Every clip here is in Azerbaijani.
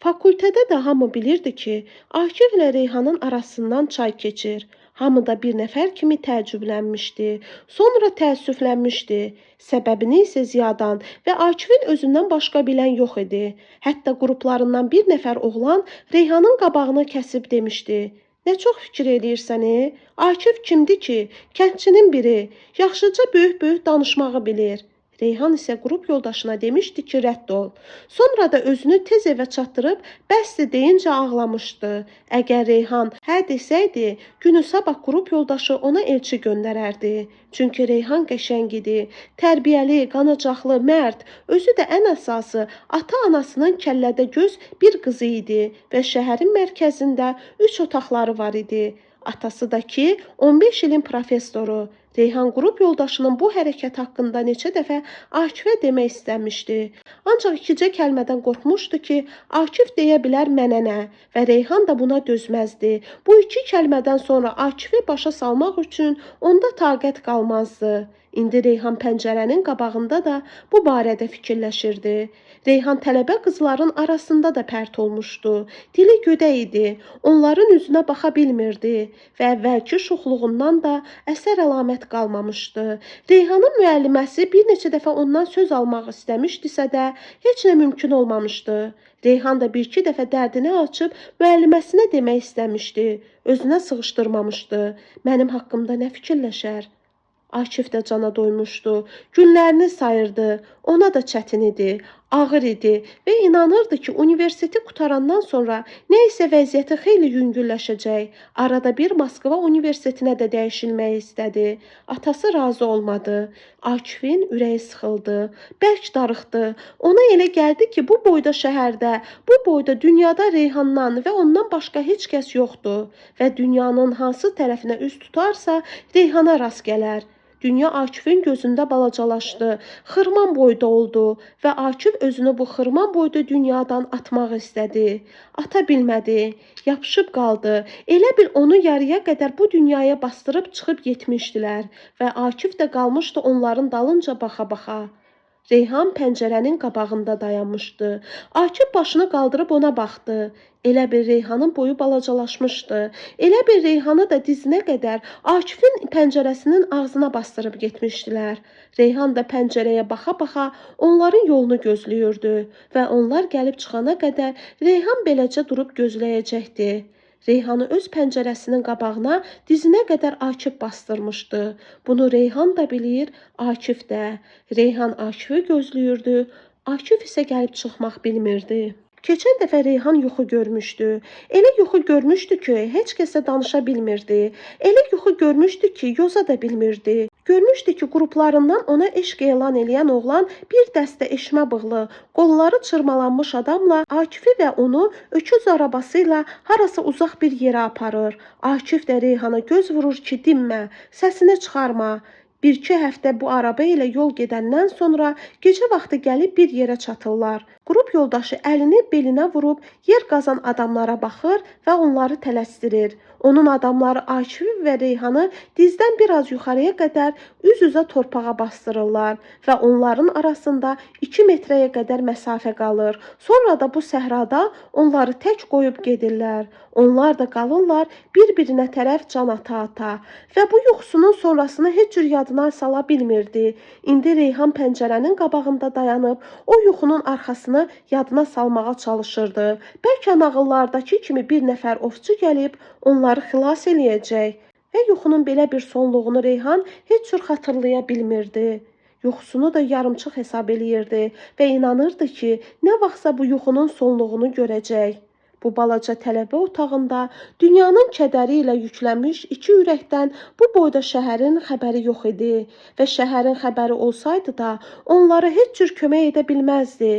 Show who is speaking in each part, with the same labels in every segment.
Speaker 1: Fakültədə də hamı bilirdi ki, Akiflə Reyhanın arasından çay keçir. Hamı da bir nəfər kimi təəccüblənmişdi. Sonra təəssüflənmişdi. Səbəbini isə Ziyadan və Akifin özündən başqa bilən yox idi. Hətta qruplarından bir nəfər oğlan Reyhanın qabağını kəsib demişdi. Nə çox fikir eləyirsən, Akif kimdir ki? Kəndçinin biri. Yaxşıca böyük-böyük danışmağı bilir. Reyhan isə qrup yoldaşına demişdi ki, rədd ol. Sonra da özünü tez evə çatdırıb bəsdir deyincə ağlamışdı. Əgər Reyhan hə desəydi, günü sabah qrup yoldaşı ona elçi göndərərdi. Çünki Reyhan qəşəng idi, tərbiyəli, qanacaqlı, mərd, özü də ən əsası ata-anasının kəllədə göz bir qızı idi və şəhərin mərkəzində 3 otaqları var idi. Atası da ki, 15 ilin professoru. Reyhan qrup yoldaşının bu hərəkət haqqında neçə dəfə Akifə demək istəmişdi. Ancaq ikicə kəlmədən qorxmuşdu ki, Akif deyə bilər mənə nə və Reyhan da buna dözməzdi. Bu iki kəlmədən sonra Akifi başa salmaq üçün onda taqət qalmazdı. İndi Reyhan pəncərənin qabağında da bu barədə fikirləşirdi. Reyhan tələbə qızların arasında da pərt olmuşdu. Dili gödək idi, onların üzünə baxa bilmirdi və əvvəlki şoxluğundan da əsər əlamət qalmamışdı. Reyhanın müəlliməsi bir neçə dəfə ondan söz almaq istəmişdisə də, heç nə mümkün olmamışdı. Reyhan da bir-iki dəfə dərdini açıb müəlliməsinə demək istəmişdi. Özünə sığışdırmamışdı. Mənim haqqımda nə fikirləşər? Akif də cana doymuşdu. Günlərini sayırdı. Ona da çətin idi, ağır idi və inanırdı ki, universiteti qutarandan sonra nə isə vəziyyəti xeyli yüngülləşəcək. Arada bir Moskva universitetinə də dəyişilmək istədi. Atası razı olmadı. Akifin ürəyi sıxıldı, bərk darıxdı. Ona elə gəldi ki, bu boyda şəhərdə, bu boyda dünyada Reyhandan və ondan başqa heç kəs yoxdur və dünyanın hansı tərəfinə üz tutarsa, Reyhana rast gələr. Dünya Akifin gözündə balacalaşdı, xırman boyda oldu və Akif özünü bu xırman boyda dünyadan atmaq istədi. Ata bilmədi, yapışıb qaldı. Elə bil onu yarıya qədər bu dünyaya bastırıb çıxıb getmişdilər və Akif də qalmışdı onların dalınca baxa-baxa. Reyhan pəncərənin qabağında dayanmışdı. Akif başını qaldırıb ona baxdı. Elə bir Reyhanın boyu balacalaşmışdı. Elə bir Reyhanı da dizinə qədər Akifin pəncərəsinin ağzına bastırıb getmişdilər. Reyhan da pəncərəyə baxa-baxa onların yolunu gözləyirdi və onlar gəlib çıxana qədər Reyhan beləcə durub gözləyəcəkdi. Reyhanı öz pəncərəsinin qabağına dizinə qədər Akif bastırmışdı. Bunu Reyhan da bilir, Akif də. Reyhan Akifi gözləyirdi, Akif isə gəlib çıxmaq bilmirdi. Keçən dəfə Reyhan yuxu görmüşdü. Elə yuxu görmüşdü ki, heç kəsə danışa bilmirdi. Elə yuxu görmüşdü ki, yoza da bilmirdi. Görmüşdü ki, qruplarından ona eşq elan eləyən oğlan bir dəstə eşmə bığlı, qolları çırmalanmış adamla Akifi və onu öküz arabası ilə harasa uzaq bir yerə aparır. Akif də Reyhana göz vurur ki, dinmə, səsini çıxarma. Bir-iki həftə bu araba ilə yol gedəndən sonra gecə vaxtı gəlib bir yerə çatırlar. Qrup yoldaşı əlini belinə vurub yer qazan adamlara baxır və onları tələsdirir. Onun adamları Akifi və Reyhanı dizdən biraz yuxarıya qədər üz-üzə torpağa bastırırlar və onların arasında 2 metrəyə qədər məsafə qalır. Sonra da bu səhrada onları tək qoyub gedirlər. Onlar da qalırlar bir-birinə tərəf can ata-ata və bu yuxusunun sonrasını heç cür yadına sala bilmirdi. İndi Reyhan pəncərənin qabağında dayanıb o yuxunun arxasını yadına salmağa çalışırdı. Bəlkə nağıllardakı kimi bir nəfər ovçu gəlib onları xilas eləyəcək və yuxunun belə bir sonluğunu Reyhan heç cür xatırlaya bilmirdi. Yuxusunu da yarımçıq hesab eləyirdi və inanırdı ki, nə vaxtsa bu yuxunun sonluğunu görəcək. Bu balaca tələbə otağında dünyanın kədəri ilə yüklənmiş iki ürəkdən bu boyda şəhərin xəbəri yox idi və şəhərin xəbəri olsaydı da onlara heç cür kömək edə bilməzdi.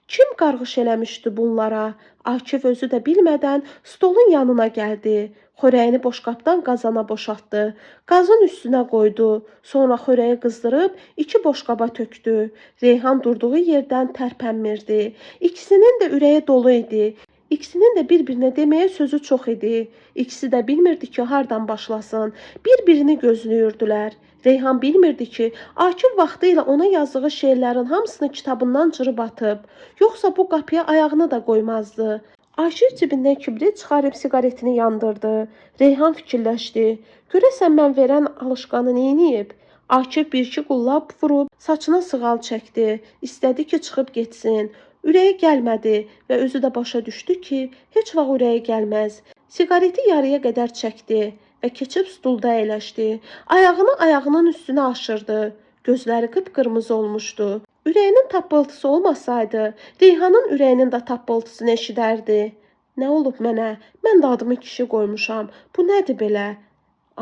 Speaker 1: Kim qarğış eləmişdi bunlara? Akif özü də bilmədən stolun yanına gəldi. Xörəyini boşqabdan qazana boşaltdı. Qazın üstünə qoydu. Sonra xörəyi qızdırıb 2 boşqaba tökdü. Reyhan durduğu yerdən tərpənmirdi. İkisinin də ürəyi dolu idi. İkisinin də bir-birinə deməyə sözü çox idi. İkisi də bilmirdi ki, hardan başlasın. Bir-birini gözləyirdilər. Reyhan bilmirdi ki, Akif vaxtı ilə ona yazdığı şeirlərin hamısını kitabından cırıb atıb. Yoxsa bu qapıya ayağını da qoymazdı. Akif cibindən kibrit çıxarıb siqaretini yandırdı. Reyhan fikirləşdi. Görəsən mən verən alışqanı neyniyib? Akif bir-iki qullab vurub saçına sığal çəkdi. İstədi ki, çıxıb getsin. Ürəyi gəlmədi və özü də başa düşdü ki, heç vaxt ürəyi gəlməz. Siqareti yarıya qədər çəkdi və keçib stulda əyləşdi. Ayağını ayağının üstünə aşırdı. Gözləri qıpqırmızı olmuşdu. Ürəyinin tappıltısı olmasaydı, Reyhanın ürəyinin də tappıltısını eşidərdi. Nə olub mənə? Mən də adımı kişi qoymuşam. Bu nədir belə?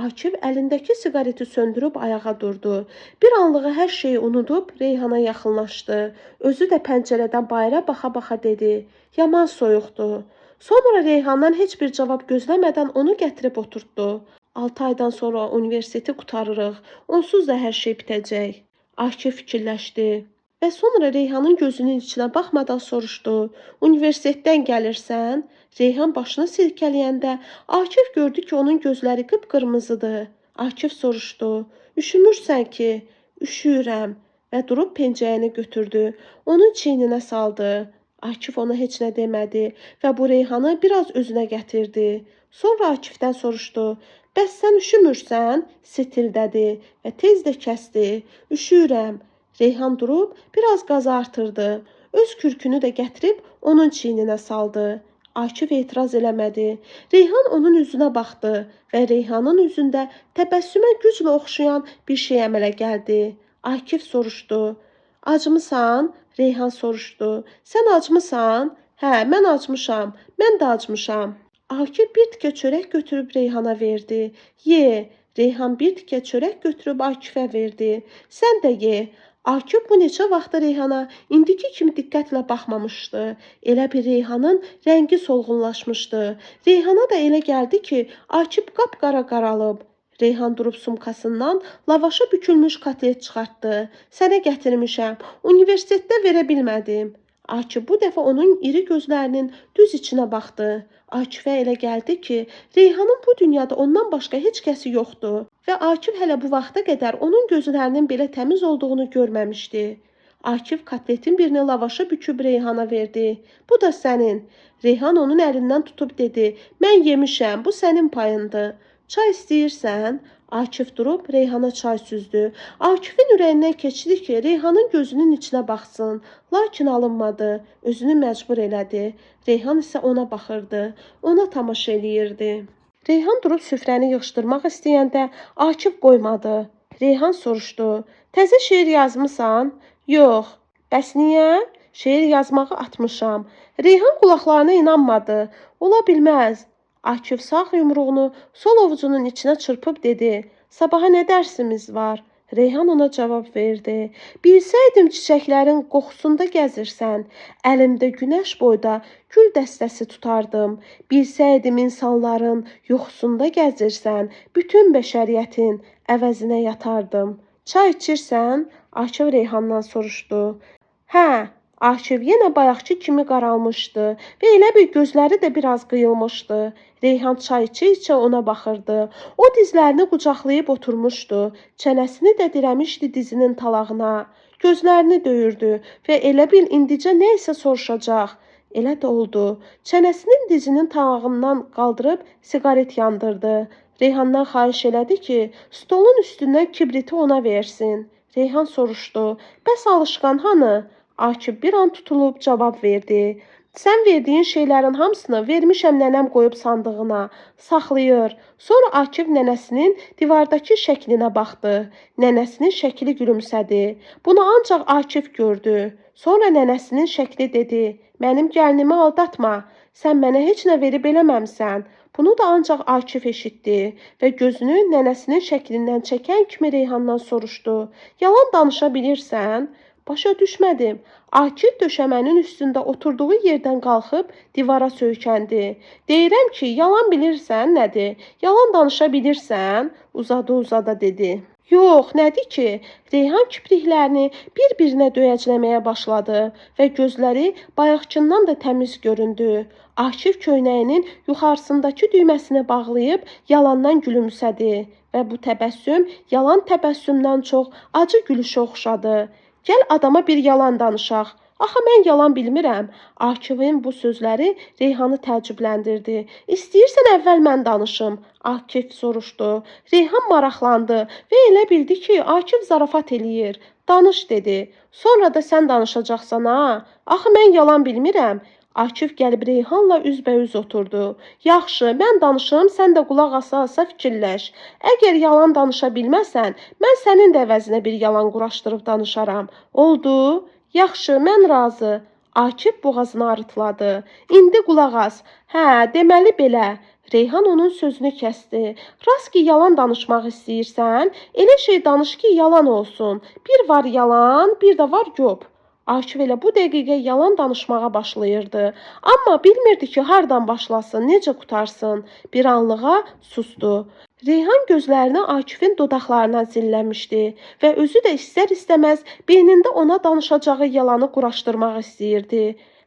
Speaker 1: Akif əlindəki siqareti söndürüb ayağa durdu. Bir anlığa hər şeyi unudub Reyhana yaxınlaşdı. Özü də pəncərədən bayıra baxa-baxa dedi. Yaman soyuqdur. Sonra Reyhandan heç bir cavab gözləmədən onu gətirib oturtdu. 6 aydan sonra universiteti qurtarırıq. Onsuz da hər şey bitəcək. Akif fikirləşdi. Və sonra Reyhanın gözünün içinə baxmadan soruşdu. Universitetdən gəlirsən? Reyhan başını silkələyəndə Akif gördü ki, onun gözləri qıpqırmızıdır. Akif soruşdu. Üşümürsən ki? Üşüyürəm. Və durub pencəyini götürdü. Onun çiyninə saldı. Akif ona heç nə demədi və bu Reyhanı biraz özünə gətirdi. Sonra Akifdən soruşdu. Bəs sən üşümürsən? Sitildədi və tez də kəsdi. Üşüyürəm. Reyhan durub biraz qazı artırdı. Öz kürkünü də gətirib onun çiyninə saldı. Akif etiraz eləmədi. Reyhan onun üzünə baxdı və Reyhanın üzündə təbəssümə güclə oxşayan bir şey əmələ gəldi. Akif soruşdu. Acmısan? Reyhan soruşdu. Sən acmısan? Hə, mən acmışam. Mən də acmışam. Akif bir tikə çörək götürüb Reyhana verdi. Ye. Reyhan bir tikə çörək götürüb Akifə verdi. Sən də ye. Akif bu neçə vaxtı Reyhana indiki kimi diqqətlə baxmamışdı. Elə bir Reyhanın rəngi solğunlaşmışdı. Reyhana da elə gəldi ki, Akif qapqara qaralıb. Reyhan durub sumkasından lavaşa bükülmüş kotlet çıxartdı. Sənə gətirmişəm. Universitetdə verə bilmədim. Akif bu dəfə onun iri gözlərinin düz içinə baxdı. Akifə elə gəldi ki, Reyhanın bu dünyada ondan başqa heç kəsi yoxdur və Akif hələ bu vaxta qədər onun gözlərinin belə təmiz olduğunu görməmişdi. Akif kotletin birini lavaşa büküb Reyhana verdi. Bu da sənin. Reyhan onun əlindən tutub dedi. Mən yemişəm, bu sənin payındır. Çay istəyirsən? Akif durub Reyhana çay süzdü. Akifin ürəyindən keçdi ki, Reyhanın gözünün içinə baxsın. Lakin alınmadı. Özünü məcbur elədi. Reyhan isə ona baxırdı. Ona tamaşa eləyirdi. Reyhan durub süfrəni yığışdırmaq istəyəndə Akif qoymadı. Reyhan soruşdu. Təzə şeir yazmısan? Yox. Bəs niyə? Şeir yazmağı atmışam. Reyhan qulaqlarına inanmadı. Ola bilməz. Akif sağ yumruğunu sol ovucunun içinə çırpıb dedi. Sabaha nə dərsimiz var? Reyhan ona cavab verdi. Bilsəydim çiçəklərin qoxusunda gəzirsən, əlimdə günəş boyda gül dəstəsi tutardım. Bilsəydim insanların yoxsunda gəzirsən, bütün bəşəriyyətin əvəzinə yatardım. Çay içirsən? Akif Reyhandan soruşdu. Hə. Akif yenə bayaqki kimi qaralmışdı və elə bir gözləri də biraz qıyılmışdı. Reyhan çay içə-içə ona baxırdı. O dizlərini qucaqlayıb oturmuşdu. Çənəsini də dirəmişdi dizinin talağına. Gözlərini döyürdü və elə bil indicə nə isə soruşacaq. Elə də oldu. Çənəsinin dizinin talağından qaldırıb siqaret yandırdı. Reyhandan xahiş elədi ki, stolun üstündən kibriti ona versin. Reyhan soruşdu. Bəs alışqan hanı? Akif bir an tutulub cavab verdi. Sən verdiyin şeylərin hamısını vermişəm nənəm qoyub sandığına. Saxlayır. Sonra Akif nənəsinin divardakı şəklinə baxdı. Nənəsinin şəkli gülümsədi. Bunu ancaq Akif gördü. Sonra nənəsinin şəkli dedi. Mənim gəlinimi aldatma. Sən mənə heç nə verib eləməmsən. Bunu da ancaq Akif eşitdi və gözünü nənəsinin şəklindən çəkən kimi Reyhandan soruşdu. Yalan danışa bilirsən? Başa düşmədim. Akif döşəmənin üstündə oturduğu yerdən qalxıb divara söykəndi. Deyirəm ki, yalan bilirsən nədir? Yalan danışa bilirsən? Uzada dedi. Yox, nədir ki? Reyhan kipriklərini bir-birinə döyəcləməyə başladı və gözləri bayaqkından da təmiz göründü. Akif köynəyinin yuxarısındakı düyməsini bağlayıb yalandan gülümsədi və bu təbəssüm yalan təbəssümdən çox acı gülüşə oxşadı. Gəl adama bir yalan danışaq. Axı mən yalan bilmirəm. Akifin bu sözləri Reyhanı təəccübləndirdi. İstəyirsən əvvəl mən danışım, Akif soruşdu. Reyhan maraqlandı və elə bildi ki, Akif zarafat eləyir. Danış dedi. Sonra da sən danışacaqsan ha. Axı mən yalan bilmirəm. Akif gəlib Reyhanla üzbəüz oturdu. Yaxşı, mən danışım, sən də qulaq asa-asa fikirləş. Əgər yalan danışa bilməsən, mən sənin də əvəzinə bir yalan quraşdırıb danışaram. Oldu? Yaxşı, mən razı. Akif boğazını arıtladı. İndi qulaq as. Hə, deməli belə. Reyhan onun sözünü kəsdi. Rast ki, yalan danışmaq istəyirsən, elə şey danış ki, yalan olsun. Bir var yalan, bir də var yob. Akif elə bu dəqiqə yalan danışmağa başlayırdı. Amma bilmirdi ki, hardan başlasın, necə qutarsın. Bir anlığa susdu. Reyhan gözlərini Akifin dodaqlarına zilləmişdi və özü də istər-istəməz beynində ona danışacağı yalanı quraşdırmaq istəyirdi.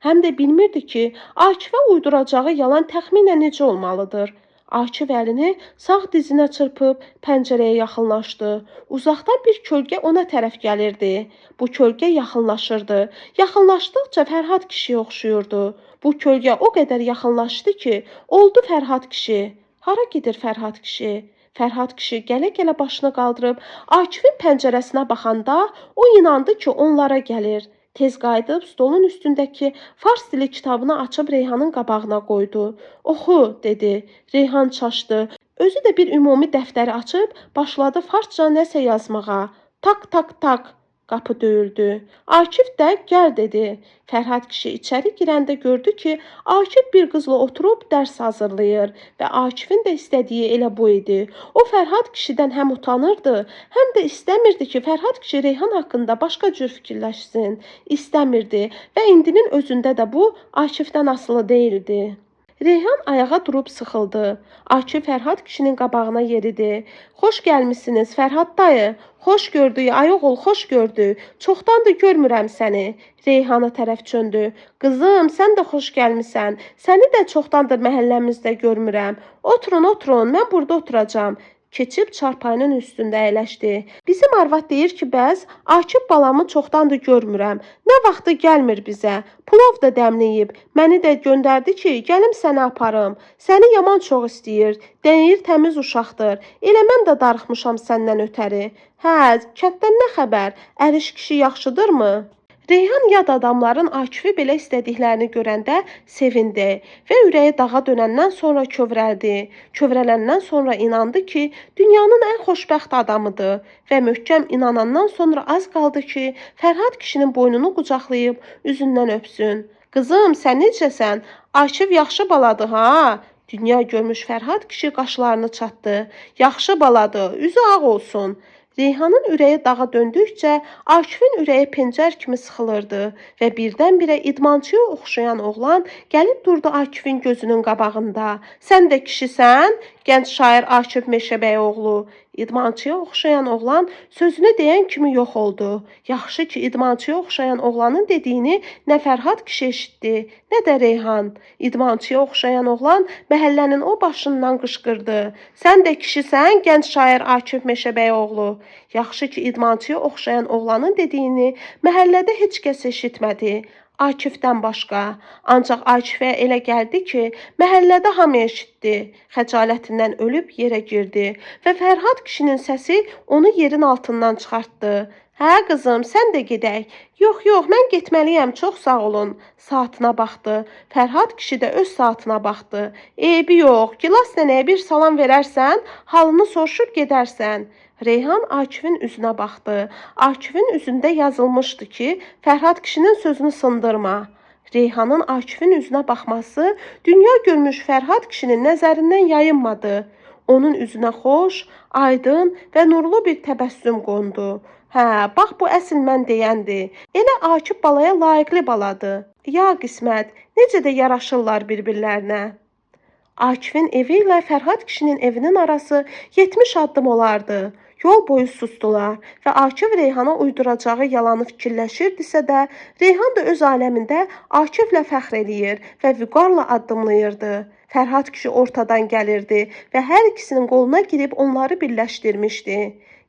Speaker 1: Həm də bilmirdi ki, Akifə uyduracağı yalan təxminən necə olmalıdır. Akif əlini sağ dizinə çırpıb pəncərəyə yaxınlaşdı. Uzaqdan bir kölgə ona tərəf gəlirdi. Bu kölgə yaxınlaşırdı. Yaxınlaşdıqca Fərhad kişiyə oxşuyurdu. Bu kölgə o qədər yaxınlaşdı ki, oldu Fərhad kişi. Hara gedir Fərhad kişi? Fərhad kişi gələ-gələ başını qaldırıb Akifin pəncərəsinə baxanda o inandı ki, onlara gəlir. Tez qayıdıb stolun üstündəki fars dili kitabını açıb Reyhanın qabağına qoydu. Oxu, dedi. Reyhan çaşdı. Özü də bir ümumi dəftəri açıb başladı farsça nəsə yazmağa. Tak, tak, tak. Qapı döyüldü. Akif də gəl dedi. Fərhad kişi içəri girəndə gördü ki, Akif bir qızla oturub dərs hazırlayır və Akifin də istədiyi elə bu idi. O Fərhad kişidən həm utanırdı, həm də istəmirdi ki, Fərhad kişi Reyhan haqqında başqa cür fikirləşsin. İstəmirdi və indinin özündə də bu Akifdən asılı deyildi. Reyhan ayağa durub sıxıldı. Akif Fərhad kişinin qabağına yeridi. Xoş gəlmisiniz Fərhad dayı. Xoş gördük, ayoğul, xoş gördük. Çoxdandır görmürəm səni. Reyhana tərəf çöndü. Qızım, sən də xoş gəlmisən. Səni də çoxdandır məhəlləmizdə görmürəm. Oturun, oturun, mən burada oturacam. Keçib çarpayının üstündə əyləşdi. Bizim arvad deyir ki, bəs Akif balamı çoxdandır görmürəm. Nə vaxtı gəlmir bizə. Plov da dəmləyib. Məni də göndərdi ki, gəlim səni aparım. Səni yaman çox istəyir. Deyir təmiz uşaqdır. Elə mən də darıxmışam səndən ötəri. Hə, kənddən nə xəbər? Əriş kişi yaxşıdırmı? Reyhan yad adamların Akifi belə istədiklərini görəndə sevindi və ürəyi dağa dönəndən sonra kövrəldi. Kövrələndən sonra inandı ki, dünyanın ən xoşbəxt adamıdır və möhkəm inanandan sonra az qaldı ki, Fərhad kişinin boynunu qucaqlayıb üzündən öpsün. Qızım, sən necəsən? Akif yaxşı baladır, ha? Dünya görmüş Fərhad kişi qaşlarını çatdı. Yaxşı baladır, üzü ağ olsun. Reyhanın ürəyi dağa döndükcə Akifin ürəyi pencər kimi sıxılırdı və birdən-birə idmançıya oxşayan oğlan gəlib durdu Akifin gözünün qabağında. Sən də kişisən? Gənc şair Akif Meşəbəyoğlu. İdmançıya oxşayan oğlan sözünü deyən kimi yox oldu. Yaxşı ki, idmançıya oxşayan oğlanın dediyini nə Fərhad kişi eşitdi, nə də Reyhan. İdmançıya oxşayan oğlan məhəllənin o başından qışqırdı. Sən də kişisən, gənc şair Akif Meşəbəyoğlu. Yaxşı ki, idmançıya oxşayan oğlanın dediyini məhəllədə heç kəs eşitmədi. Akifdən başqa. Ancaq Akifə elə gəldi ki, məhəllədə hamı eşitdi. Xəcalətindən ölüb yerə girdi və Fərhad kişinin səsi onu yerin altından çıxartdı. Hə qızım, sən də gedək. Yox, yox, mən getməliyəm, çox sağ olun. Saatına baxdı. Fərhad kişi də öz saatına baxdı. Eybi yox, Gilas nənəyə bir salam verərsən, halını soruşub gedərsən. Reyhan Akifin üzünə baxdı. Akifin üzündə yazılmışdı ki, Fərhad kişinin sözünü sındırma. Reyhanın Akifin üzünə baxması dünya görmüş Fərhad kişinin nəzərindən yayınmadı. Onun üzünə xoş, aydın və nurlu bir təbəssüm qondu. Hə, bax bu əsl mən deyəndir. Elə Akif balaya layiqli baladır. Ya qismət, necə də yaraşırlar bir-birlərinə. Akifin evi ilə Fərhad kişinin evinin arası 70 addım olardı. Yol boyu sustular və Akif Reyhana uyduracağı yalanı fikirləşirdisə də, Reyhan da öz aləmində Akiflə fəxr eləyir və vüqarla addımlayırdı. Fərhad kişi ortadan gəlirdi və hər ikisinin qoluna girib onları birləşdirmişdi.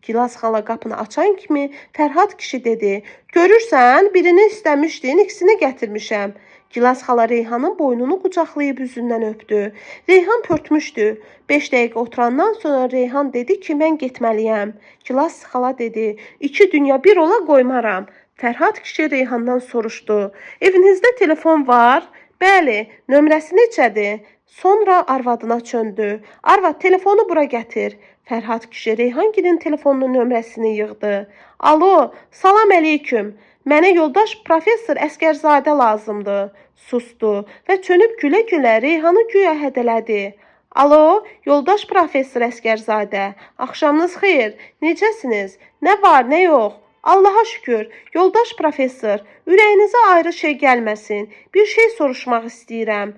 Speaker 1: Gilas xala qapını açan kimi Fərhad kişi dedi: "Görürsən, birini istəmişdin, ikisini gətirmişəm." Gilas xala Reyhanın boynunu qucaqlayıb üzündən öpdü. Reyhan pörtmüşdü. 5 dəqiqə oturandan sonra Reyhan dedi ki, mən getməliyəm. Gilas xala dedi: "İki dünya bir ola qoymaram." Fərhad kişi Reyhandan soruşdu: "Evinizdə telefon var?" "Bəli, nömrəsi neçədir?" Sonra arvadına çöndü. "Arvad, telefonu bura gətir." Fərhad kişi Reyhangilin telefonunun nömrəsini yığdı. "Alo, salam əleyküm. Mənə yoldaş professor Əsgərzadə lazımdır." Sustu və çönüb gülə-gülə Reyhanı güya hədələdi. "Alo, yoldaş professor Əsgərzadə. Axşamınız xeyir. Necəsiniz? Nə var, nə yox?" "Allaha şükür. Yoldaş professor, ürəyinizə ayrı şey gəlməsin. Bir şey soruşmaq istəyirəm."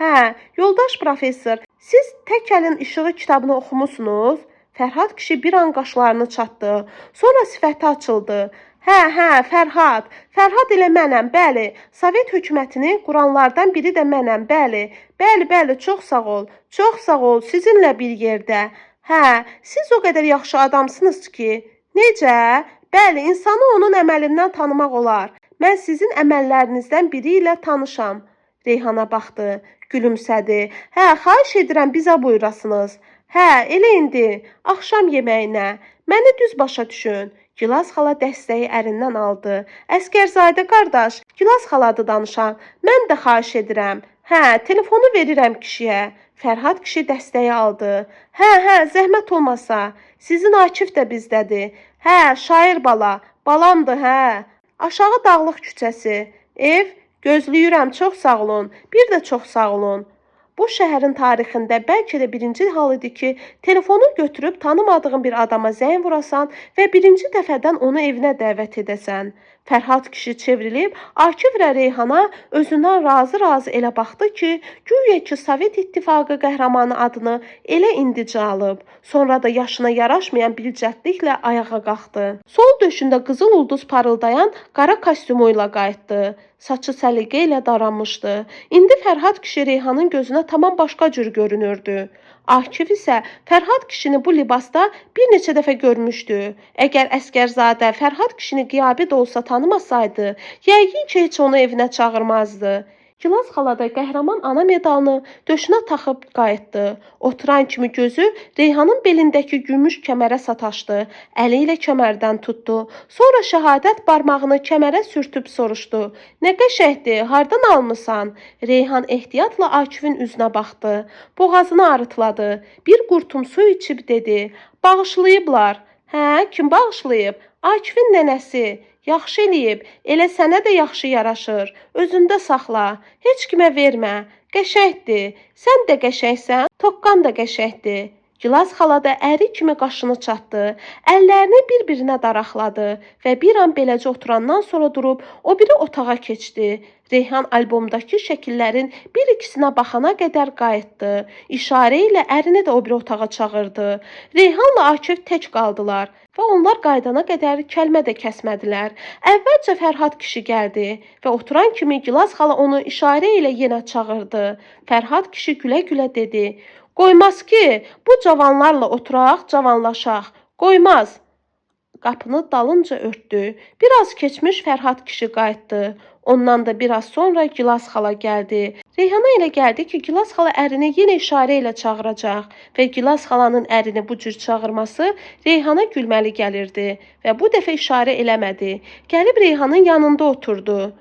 Speaker 1: "Hə, yoldaş professor, siz Tək əlin işığı kitabını oxumusunuz?" Fərhad kişi bir an qaşlarını çatdı. Sonra sifəti açıldı. Hə, Fərhad. Fərhad elə mənəm, bəli. Sovet hökumətini quranlardan biri də mənəm, bəli. Bəli, çox sağ ol. Çox sağ ol, sizinlə bir yerdə. Hə, siz o qədər yaxşı adamsınız ki. Necə? Bəli, insanı onun əməlindən tanımaq olar. Mən sizin əməllərinizdən biri ilə tanışam. Reyhana baxdı, gülümsədi. Hə, xahiş edirəm bizə buyurasınız. Hə, elə indi, axşam yeməyinə. Məni düz başa düşün. Gilas xala dəstəyi ərindən aldı. Əsgərzadə qardaş, Gilas xaladır danışan. Mən də xahiş edirəm. Hə, telefonu verirəm kişiyə. Fərhad kişi dəstəyi aldı. Hə, zəhmət olmasa. Sizin Akif də bizdədir. Hə, şair bala. Balamdır, hə. Aşağı Dağlıq küçəsi. Ev, gözləyirəm, çox sağ olun. Bir də çox sağ olun. Bu şəhərin tarixində bəlkə də birinci hal idi ki, telefonu götürüb tanımadığın bir adama zəng vurasan və birinci dəfədən onu evinə dəvət edəsən. Fərhad kişi çevrilib Akif və Reyhana özündən razı elə baxdı ki, güya ki Sovet İttifaqı qəhrəmanı adını elə indicə alıb. Sonra da yaşına yaraşmayan bir cəldliklə ayağa qalxdı. Sol döşündə qızıl ulduz parıldayan qara kostyumu ilə qayıtdı. Saçı səliqə ilə daranmışdı. İndi Fərhad kişi Reyhanın gözünə tamam başqa cür görünürdü. Akif isə Fərhad kişini bu libasda bir neçə dəfə görmüşdü. Əgər Əsgərzadə Fərhad kişini qiyabi də olsa tanımasaydı, yəqin ki heç onu evinə çağırmazdı. Gilas xala da qəhrəman ana medalını döşünə taxıb qayıtdı. Oturan kimi gözü Reyhanın belindəki gümüş kəmərə sataşdı. Əli ilə kəmərdən tutdu. Sonra şəhadət barmağını kəmərə sürtüb soruşdu. Nə qəşəngdir, hardan almısan? Reyhan ehtiyatla Akifin üzünə baxdı. Boğazını arıtladı. Bir qurtum su içib dedi. Bağışlayıblar. Hə, kim bağışlayıb? Akifin nənəsi. Yaxşı eləyib, elə sənə də yaxşı yaraşır. Özündə saxla, heç kimə vermə. Qəşəngdir, sən də qəşəngsən, toqqan da qəşəngdir. Gilas xala da əri kimi qaşını çatdı, əllərini bir-birinə daraqladı və bir an beləcə oturandan sonra durub o biri otağa keçdi. Reyhan albomdakı şəkillərin bir ikisinə baxana qədər qayıtdı. İşarə ilə ərini də o biri otağa çağırdı. Reyhanla Akif tək qaldılar və onlar qaydana qədər kəlmə də kəsmədilər. Əvvəlcə Fərhad kişi gəldi və oturan kimi Gilas xala onu işarə ilə yenə çağırdı. Fərhad kişi gülə-gülə dedi. Qoymaz ki, bu cavanlarla oturaq, cavanlaşaq. Qoymaz. Qapını dalınca örtdü. Biraz keçmiş Fərhad kişi qayıtdı. Ondan da biraz sonra Gilas xala gəldi. Reyhana elə gəldi ki, Gilas xala ərini yenə işarə ilə çağıracaq və Gilas xalanın ərini bu cür çağırması Reyhana gülməli gəlirdi və bu dəfə işarə eləmədi. Gəlib Reyhanın yanında oturdu.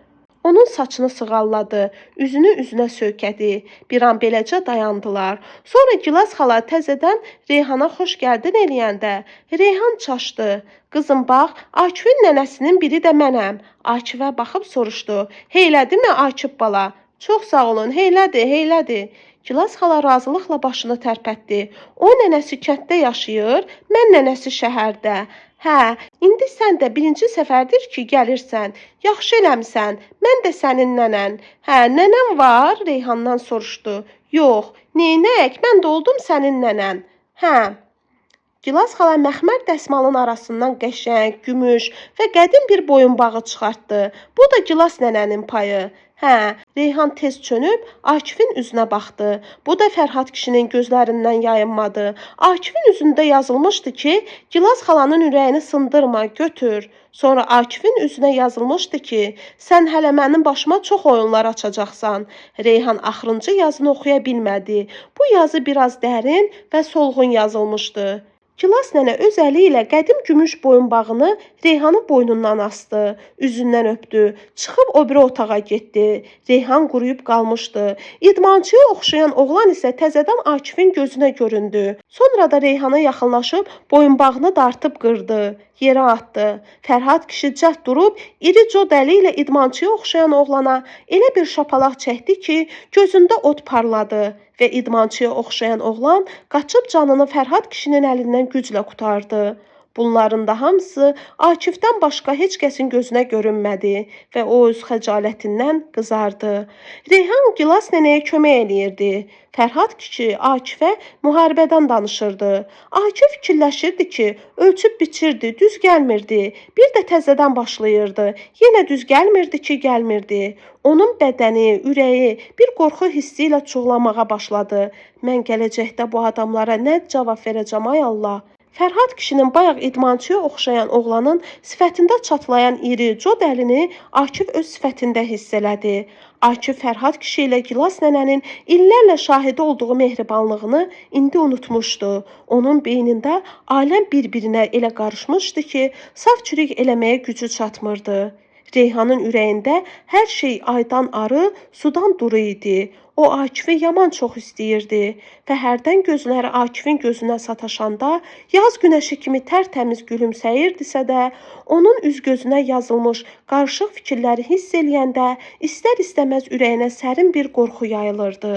Speaker 1: Onun saçını sığalladı, üzünü üzünə söykədi. Bir an beləcə dayandılar. Sonra Gilas xala təzədən Reyhana xoş gəldin eləyəndə Reyhan çaşdı. Qızım bax, Akifin nənəsinin biri də mənəm. Akifə baxıb soruşdu. Heylədimi Akif bala? Çox sağ olun, heylədir. Gilas xala razılıqla başını tərpətdi. O nənəsi kənddə yaşayır, mən nənəsi şəhərdə. Hə, indi sən də birinci səfərdir ki, gəlirsən. Yaxşı eləmsən, mən də sənin nənən. Hə, nənən var? Reyhandan soruşdu. Yox, neynək, mən də oldum sənin nənən. Hə. Gilas xala məxmər dəsmalın arasından qəşəng, gümüş və qədim bir boyunbağı çıxartdı. Bu da Gilas nənənin payı. Hə, Reyhan tez çönüb Akifin üzünə baxdı. Bu da Fərhad kişinin gözlərindən yayınmadı. Akifin üzündə yazılmışdı ki, Gilas xalanın ürəyini sındırma, götür. Sonra Akifin üzünə yazılmışdı ki, sən hələ mənim başıma çox oyunlar açacaqsan. Reyhan axırıncı yazını oxuya bilmədi. Bu yazı biraz dərin və solğun yazılmışdı. Gilas nənə öz əli ilə qədim gümüş boyunbağını Reyhanın boynundan asdı, üzündən öpdü, çıxıb o biri otağa getdi. Reyhan quruyub qalmışdı. İdmançıya oxşayan oğlan isə təzədən Akifin gözünə göründü. Sonra da Reyhana yaxınlaşıb boyunbağını dartıb qırdı, yerə atdı. Fərhad kişi cəhd durub iri cod əli ilə idmançıya oxşayan oğlana elə bir şapalaq çəkdi ki, gözündə od parladı və idmançıya oxşayan oğlan qaçıb canını Fərhad kişinin əlindən güclə qurtardı. Bunların da hamısı Akifdən başqa heç kəsin gözünə görünmədi və o öz xəcalətindən qızardı. Reyhan Gilas nənəyə kömək eləyirdi. Fərhad kişi Akifə müharibədən danışırdı. Akif fikirləşirdi ki, ölçüb biçirdi, düz gəlmirdi. Bir də təzədən başlayırdı. Yenə düz gəlmirdi ki, gəlmirdi. Onun bədəni, ürəyi bir qorxu hissi ilə çuğlamağa başladı. Mən gələcəkdə bu adamlara nə cavab verəcəm ay Allah? Fərhad kişinin bayaq idmançıya oxşayan oğlanın sifətində çatlayan iri cod əlini Akif öz sifətində hiss elədi. Akif Fərhad kişi ilə Gilas nənənin illərlə şahidi olduğu mehribanlığını indi unutmuşdu. Onun beynində aləm bir-birinə elə qarışmışdı ki, saf çürük eləməyə gücü çatmırdı. Reyhanın ürəyində hər şey aydan arı, sudan duru idi. O Akifi yaman çox istəyirdi və hərdən gözləri Akifin gözünə sataşanda, yaz günəşi kimi tərtəmiz gülümsəyirdisə də, onun üz-gözünə yazılmış qarışıq fikirləri hiss eləyəndə, istər-istəməz ürəyinə sərin bir qorxu yayılırdı.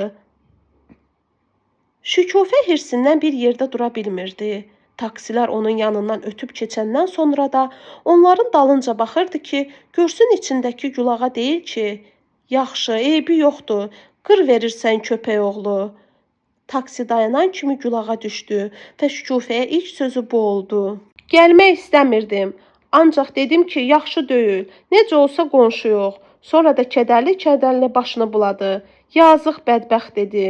Speaker 1: Şükufə hirsindən bir yerdə dura bilmirdi. Taksilər onun yanından ötüb keçəndən sonra da onların dalınca baxırdı ki, görsün içindəki Gülağa deyil ki, yaxşı, eybi yoxdur, qır verirsən köpək oğlu. Taksi dayanan kimi Gülağa düşdü və Şükufəyə ilk sözü bu oldu. Gəlmək istəmirdim, ancaq dedim ki, yaxşı deyil, necə olsa qonşuyuq. Sonra da kədərli-kədərli başını buladı. Yazıq bədbəxt dedi.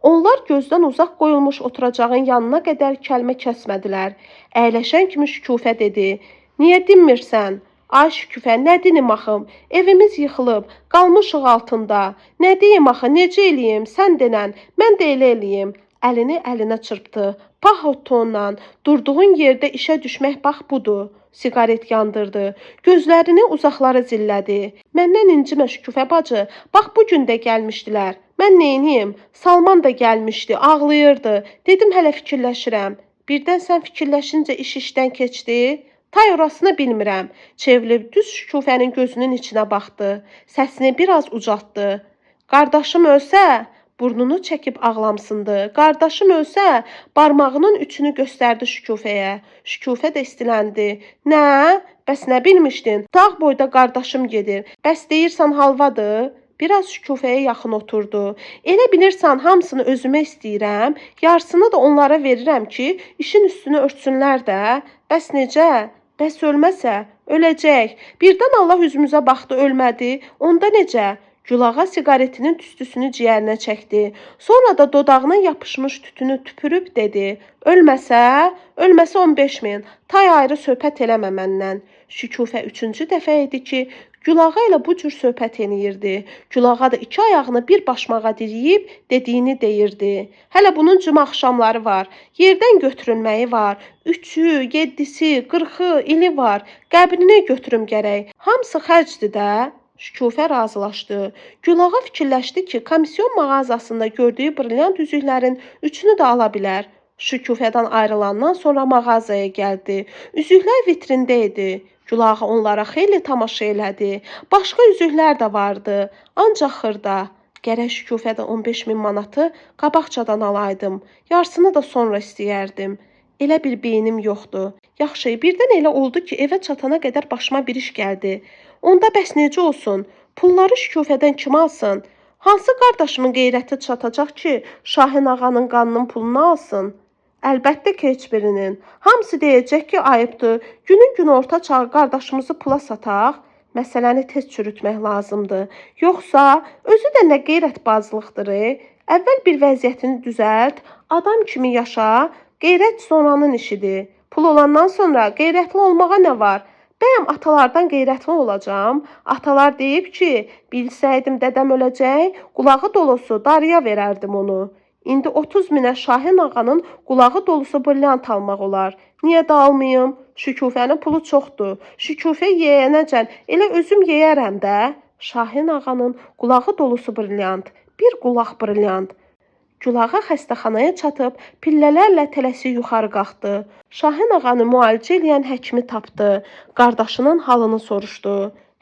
Speaker 1: Onlar gözdən uzaq qoyulmuş oturacağın yanına qədər kəlmə kəsmədilər. Əyləşən kimi Şükufə dedi. Niyə dinmirsən? Ay Şükufə, nə dinim axım? Evimiz yıxılıb, qalmışıq altında. Nə deyim axı, necə eləyim? Sən denən, mən də elə eləyim. Əlini əlinə çırpdı. Pah tonla, durduğun yerdə işə düşmək bax budur. Siqaret yandırdı. Gözlərini uzaqlara zillədi. Məndən incimə Şükufə bacı, bax bu gün də gəlmişdilər. Mən neyniyim? Salman da gəlmişdi, ağlayırdı. Dedim hələ fikirləşirəm. Birdən sən fikirləşincə iş işdən keçdi. Tay orasını bilmirəm. Çevrilib düz Şükufənin gözünün içinə baxdı. Səsini biraz ucaltdı. Qardaşım ölsə, burnunu çəkib ağlamsındı. Qardaşım ölsə, barmağının üçünü göstərdi Şükufəyə. Şükufə də istiləndi. Nə? Bəs nə bilmişdin? Dağ boyda qardaşım gedir. Bəs deyirsən halvadır? Biraz Şükufəyə yaxın oturdu. Elə bilirsən hamısını özümə istəyirəm, yarısını da onlara verirəm ki, işin üstünü örtsünlər də. Bəs necə? Bəs ölməsə? Öləcək. Birdən Allah üzümüzə baxdı, ölmədi. Onda necə? Gülağa siqaretinin tüstüsünü ciyərinə çəkdi. Sonra da dodağına yapışmış tütünü tüpürüb dedi. Ölməsə 15 min. Tay ayrı söhbət eləmə məndən. Şükufə 3-cü dəfə idi ki, Gülağa ilə bu cür söhbət eləyirdi. Gülağa da 2 ayağını bir başmağa diriyib dediyini deyirdi. Hələ bunun cümə axşamları var. Yerdən götürülməyi var. 3-ü, 7-si, 40-ı, ili var. Qəbrini götürüm gərək. Hamısı xərcdir də. Şükufə razılaşdı. Gülağa fikirləşdi ki, komisyon mağazasında gördüyü brilyant üzüklərin 3-ünü də ala bilər. Şükufədən ayrılandan sonra mağazaya gəldi. Üzüklər vitrində idi. Gülağa onlara xeyli tamaşa elədi. Başqa üzüklər də vardı. Ancaq xırda. Gərək Şükufədə 15 min manatı qabaqcadan alaydım. Yarısını da sonra istəyərdim. Elə bir beynim yoxdur. Yaxşı, birdən elə oldu ki, evə çatana qədər başıma bir iş gəldi. Onda bəs necə olsun? Pulları Şükufədən kim alsın? Hansı qardaşımın qeyrəti çatacaq ki, Şahin ağanın qanının pulunu alsın? Əlbəttə ki, heç birinin. Hamısı deyəcək ki, ayıbdır. Günün günorta çağı qardaşımızı pula sataq. Məsələni tez çürütmək lazımdır. Yoxsa özü də nə qeyrətbazlıqdır. Əvvəl bir vəziyyətini düzəlt, adam kimi yaşa, qeyrət sonranın işidir. Pul olandan sonra qeyrətli olmağa nə var? Bəyəm atalardan qeyrətli olacağam? Atalar deyib ki, bilsəydim dədəm öləcək, qulağı dolusu darıya verərdim onu. İndi 30 minə Şahin ağanın qulağı dolusu brilliant almaq olar. Niyə də almayım? Şükufənin pulu çoxdur. Şükufə yeyənəcən elə özüm yeyərəm də. Şahin ağanın qulağı dolusu brilliant. Bir qulaq brilliant. Gülağa xəstəxanaya çatıb pillələrlə tələsik yuxarı qalxdı. Şahin ağanı müalicə eləyən həkimi tapdı. Qardaşının halını soruşdu.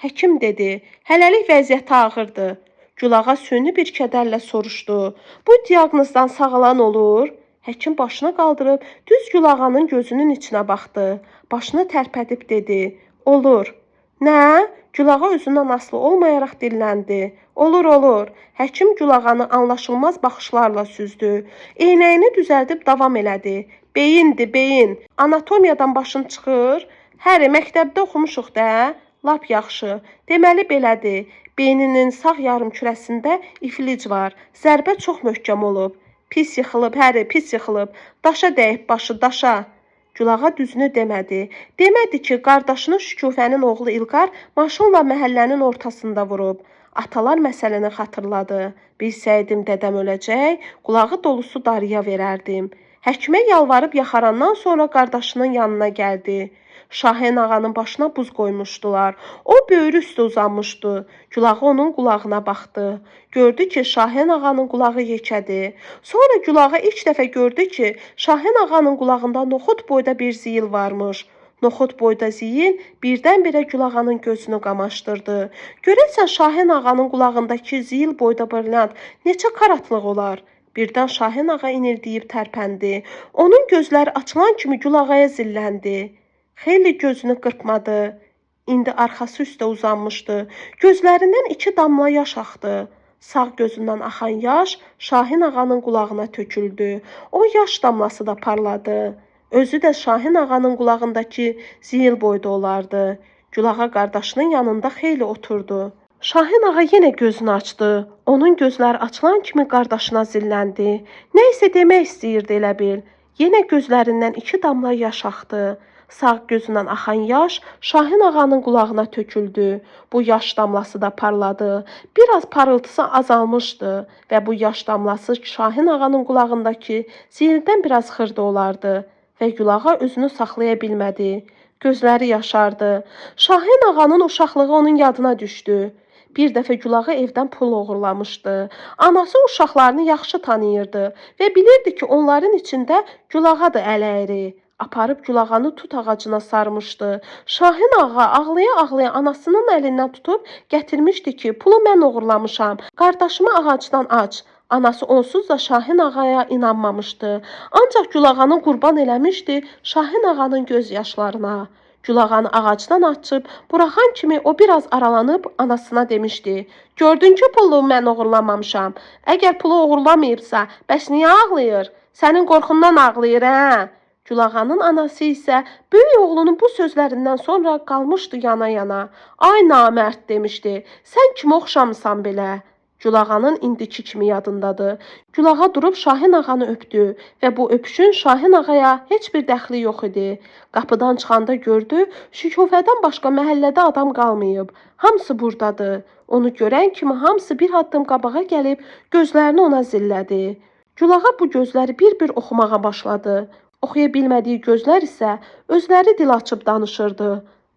Speaker 1: Həkim dedi, hələlik vəziyyəti ağırdır. Gülağa süni bir kədərlə soruşdu. Bu diaqnozdan sağalan olur? Həkim başını qaldırıb düz Gülağanın gözünün içinə baxdı. Başını tərpədib dedi. Olur. Nə? Gülağa özündən asılı olmayaraq dilləndi. Olur, olur. Həkim Gülağanı anlaşılmaz baxışlarla süzdü. Eynəyini düzəldib davam elədi. Beyindir, beyin. Anatomiyadan başın çıxır. Həri, məktəbdə oxumuşuq da. Lap yaxşı. Deməli belədir. Beyninin sağ yarımkürəsində iflic var. Zərbə çox möhkəm olub. Pis yıxılıb, Həri, pis yıxılıb. Daşa dəyib başı, daşa. Gülağa düzünü demədi. Demədi ki, qardaşının Şükufənin oğlu İlqar maşınla məhəllənin ortasında vurub. Atalar məsələni xatırladı. Bilsəydim dədəm öləcək, qulağı dolusu darıya verərdim. Həkimə yalvarıb yaxarandan sonra qardaşının yanına gəldi. Şahin ağanın başına buz qoymuşdular. O böyrü üstə uzanmışdı. Gülağı onun qulağına baxdı. Gördü ki, Şahin ağanın qulağı yekədir. Sonra Gülağı ilk dəfə gördü ki, Şahin ağanın qulağında noxud boyda bir ziyil varmış. Noxud boyda ziyil birdən-birə Gülağanın gözünü qamaşdırdı. Görəsən Şahin ağanın qulağındakı ziyil boyda brilliant neçə karatlıq olar? Birdən Şahin ağa inildiyib tərpəndi. Onun gözləri açılan kimi Gülağaya zilləndi. Xeyli gözünü qırpmadı. İndi arxası üstə uzanmışdı. Gözlərindən 2 damla yaş axdı. Sağ gözündən axan yaş Şahin ağanın qulağına töküldü. O yaş damlası da parladı. Özü də Şahin ağanın qulağındakı ziyil boyda olardı. Gülağa qardaşının yanında xeyli oturdu. Şahin ağa yenə gözünü açdı. Onun gözləri açılan kimi qardaşına zilləndi. Nə isə demək istəyirdi elə bil. Yenə gözlərindən 2 damla yaş axdı. Sağ gözündən axan yaş Şahin ağanın qulağına töküldü. Bu yaş damlası da parladı. Biraz parıltısı azalmışdı və bu yaş damlası Şahin ağanın qulağındakı ziyildən biraz xırda olardı və Gülağa özünü saxlaya bilmədi. Gözləri yaşardı. Şahin ağanın uşaqlığı onun yadına düşdü. Bir dəfə Gülağı evdən pul oğurlamışdı. Anası uşaqlarını yaxşı tanıyırdı və bilirdi ki, onların içində Gülağa da əl əyri. Aparıb Gülağanı tut ağacına sarmışdı. Şahin ağa ağlaya-ağlaya anasının əlindən tutub gətirmişdi ki, pulu mən oğurlamışam. Qardaşımı ağacdan aç. Anası onsuz da Şahin ağaya inanmamışdı. Ancaq Gülağanı qurban eləmişdi Şahin ağanın göz yaşlarına. Gülağanı ağacdan açıb, buraxan kimi o biraz aralanıb anasına demişdi. Gördün ki, pulu mən oğurlamamışam. Əgər pulu oğurlamayıbsa, bəs niyə ağlayır? Sənin qorxundan ağlayır, hə? Gülağanın anası isə böyük oğlunun bu sözlərindən sonra qalmışdı yana-yana. Ay namərd demişdi, sən kimə oxşamısan belə? Gülağanın indiki kimi yadındadır. Gülağa durub Şahin ağanı öpdü və bu öpüşün Şahin ağaya heç bir dəxli yox idi. Qapıdan çıxanda gördü, Şükufədən başqa məhəllədə adam qalmayıb. Hamısı buradadır. Onu görən kimi hamısı bir addım qabağa gəlib gözlərini ona zillədi. Gülağa bu gözləri bir-bir oxumağa başladı. Oxuya bilmədiyi gözlər isə özləri dil açıb danışırdı.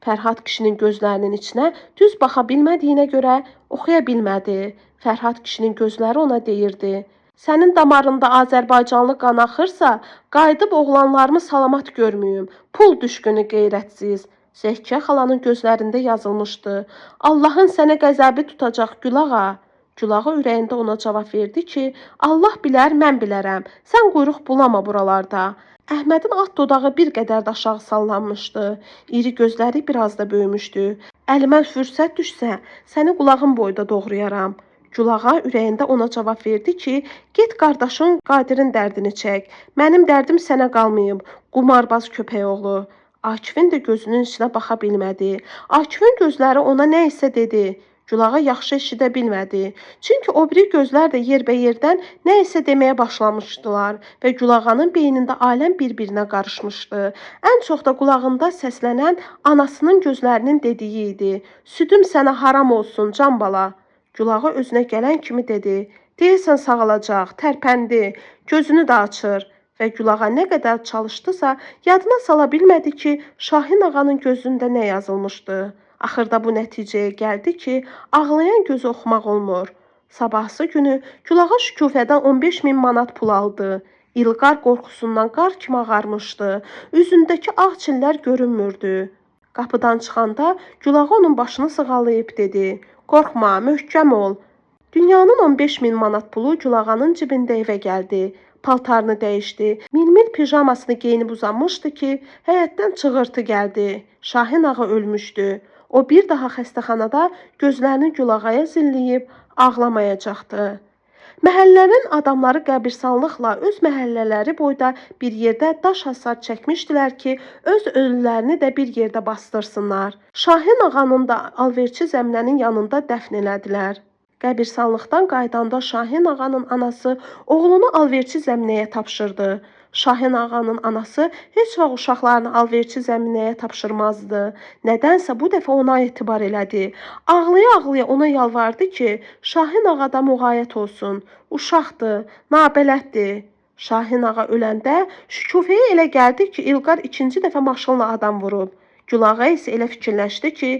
Speaker 1: Fərhad kişinin gözlərinin içinə düz baxa bilmədiyinə görə oxuya bilmədi. Fərhad kişinin gözləri ona deyirdi. Sənin damarında Azərbaycanlı qan axırsa, qayıdıb oğlanlarımı salamat görməyim. Pul düşkünü qeyrətsiz. Zəhkə xalanın gözlərində yazılmışdı. Allahın sənə qəzəbi tutacaq Gülağa. Gülağa ürəyində ona cavab verdi ki, Allah bilər, mən bilərəm. Sən quyruq bulama buralarda. Əhmədin at dodağı bir qədər də aşağı sallanmışdı. İri gözləri biraz da böyümüşdü. Əlimə fürsət düşsə, səni qulağın boyda doğrayaram. Gülağa ürəyində ona cavab verdi ki, get qardaşın Qadirin dərdini çək. Mənim dərdim sənə qalmayıb, qumarbaz köpək oğlu. Akifin də gözünün içinə baxa bilmədi. Akifin gözləri ona nə isə dedi. Gülağa yaxşı eşidə bilmədi. Çünki o biri gözlər də yerbəyerdən nə isə deməyə başlamışdılar və Gülağanın beynində aləm bir-birinə qarışmışdı. Ən çox da qulağında səslənən anasının gözlərinin dediyi idi. Südüm sənə haram olsun, can bala. Gülağa özünə gələn kimi dedi. Deyəsən sağalacaq, tərpəndi, gözünü də açır. Və Gülağa nə qədər çalışdısa, yadına sala bilmədi ki, Şahin ağanın gözündə nə yazılmışdı. Axırda bu nəticəyə gəldi ki, ağlayan gözü oxumaq olmur. Sabahsı günü Gülağa Şükufədən 15.000 manat pul aldı. İlqar qorxusundan qar kimi ağarmışdı. Üzündəki ağ çillər görünmürdü. Qapıdan çıxanda Gülağa onun başını sığallayıb dedi. Qorxma, möhkəm ol. Dünyanın 15.000 manat pulu Gülağanın cibində evə gəldi. Paltarını dəyişdi. Milmil pijamasını geyinib uzanmışdı ki, həyətdən çığırtı gəldi. Şahin ağa ölmüşdü. O bir daha xəstəxanada gözlərini Gülağaya zilləyib ağlamayacaqdı. Məhəllənin adamları qəbirstanlıqla öz məhəllələri boyda bir yerdə daş hasar çəkmişdilər ki, öz ölülərini də bir yerdə bastırsınlar. Şahin ağanın da alverçi zəmnənin yanında dəfn elədilər. Qəbirstanlıqdan qaydanda Şahin ağanın anası oğlunu alverçi zəmnəyə tapşırdı. Şahin ağanın anası heç vaxt uşaqlarını alverçi zəminəyə tapşırmazdı. Nədənsə bu dəfə ona etibar elədi. Ağlaya-ağlaya ona yalvardı ki, Şahin ağada müğayət olsun. Uşaqdır, nabələddir. Şahin ağa öləndə Şükufəyə elə gəldi ki, İlqar ikinci dəfə maşınla adam vurub. Gülağa isə elə fikirləşdi ki,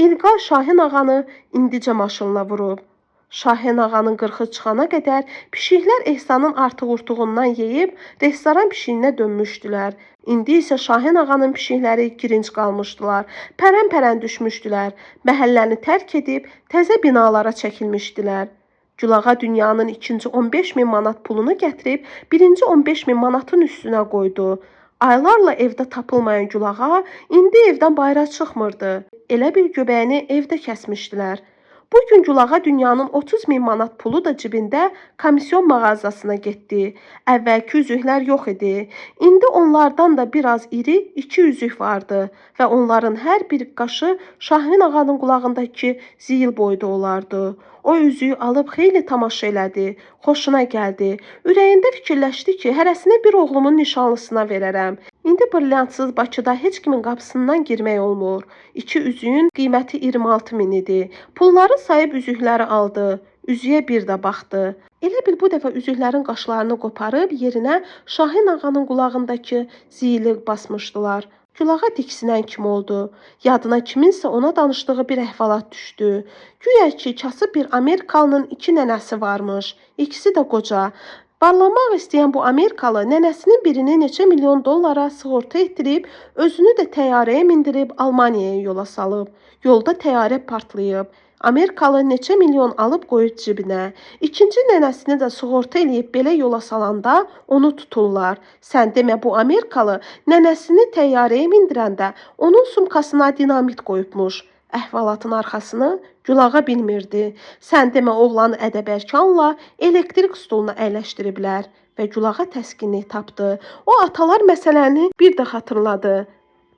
Speaker 1: İlqar Şahin ağanı indicə maşınla vurub. Şahin ağanın qırxı çıxana qədər pişiklər Ehsanın artıq-urtuğundan yeyib restoran pişiyinə dönmüşdülər. İndi isə Şahin ağanın pişikləri girinc qalmışdılar. Pərən-pərən düşmüşdülər. Məhəlləni tərk edib təzə binalara çəkilmişdilər. Gülağa dünyanın ikinci 15.000 manat pulunu gətirib birinci 15.000 manatın üstünə qoydu. Aylarla evdə tapılmayan Gülağa indi evdən bayıra çıxmırdı. Elə bir göbəyini evdə kəsmişdilər. Bugün Gülağa dünyanın 30.000 manat pulu da cibində komisyon mağazasına getdi. Əvvəlki üzüklər yox idi. İndi onlardan da biraz iri 2 üzük vardı və onların hər bir qaşı Şahin ağanın qulağındakı zil boyda olardı. O üzüyü alıb xeyli tamaşa elədi. Xoşuna gəldi. Ürəyində fikirləşdi ki, hərəsini bir oğlumun nişanlısına verərəm. İndi brilliantsız Bakıda heç kimin qapısından girmək olmur. 2 üzüyün qiyməti 26.000 idi. Pulları sayıb üzükləri aldı. Üzüyə bir də baxdı. Elə bil bu dəfə üzüklərin qaşlarını qoparıb yerinə Şahin ağanın qulağındakı zili basmışdılar. Gülağa diksinən kimi oldu. Yadına kiminsə ona danışdığı bir əhvalat düşdü. Güya ki, kasıb bir Amerikalının 2 nənəsi varmış. İkisi də qoca. Barlanmaq istəyən bu Amerikalı nənəsinin birini neçə milyon dollara sığorta etdirib, özünü də təyyarəyə mindirib Almaniyaya yola salıb. Yolda təyyarə partlayıb. Amerikalı neçə milyon alıb qoyub cibinə. İkinci nənəsini də sığorta eləyib belə yola salanda onu tuturlar. Sən demə bu Amerikalı nənəsini təyyarəyə mindirəndə onun sumkasına dinamit qoyubmuş. Əhvalatın arxasını Gülağa bilmirdi. Sən demə oğlanı ədəbərkanla elektrik stoluna əyləşdiriblər və Gülağa təskinlik tapdı. O atalar məsələni bir də xatırladı.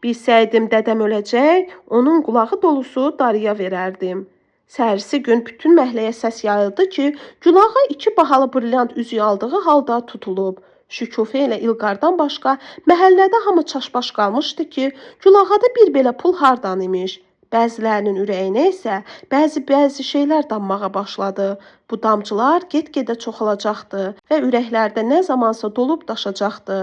Speaker 1: Bilsəydim dədəm öləcək, onun qulağı dolusu darıya verərdim. Səhərsi gün bütün məhəlləyə səs yayıldı ki, Gülağa 2 bahalı brilliant üzüyü aldığı halda tutulub. Şükufə ilə İlqardan başqa məhəllədə hamı çaşbaş qalmışdı ki, Gülağada bir belə pul hardan imiş. Bəzilərinin ürəyinə isə bəzi şeylər dammağa başladı. Bu damcılar get-gedə çoxalacaqdı və ürəklərdə nə zamansa dolub daşacaqdı.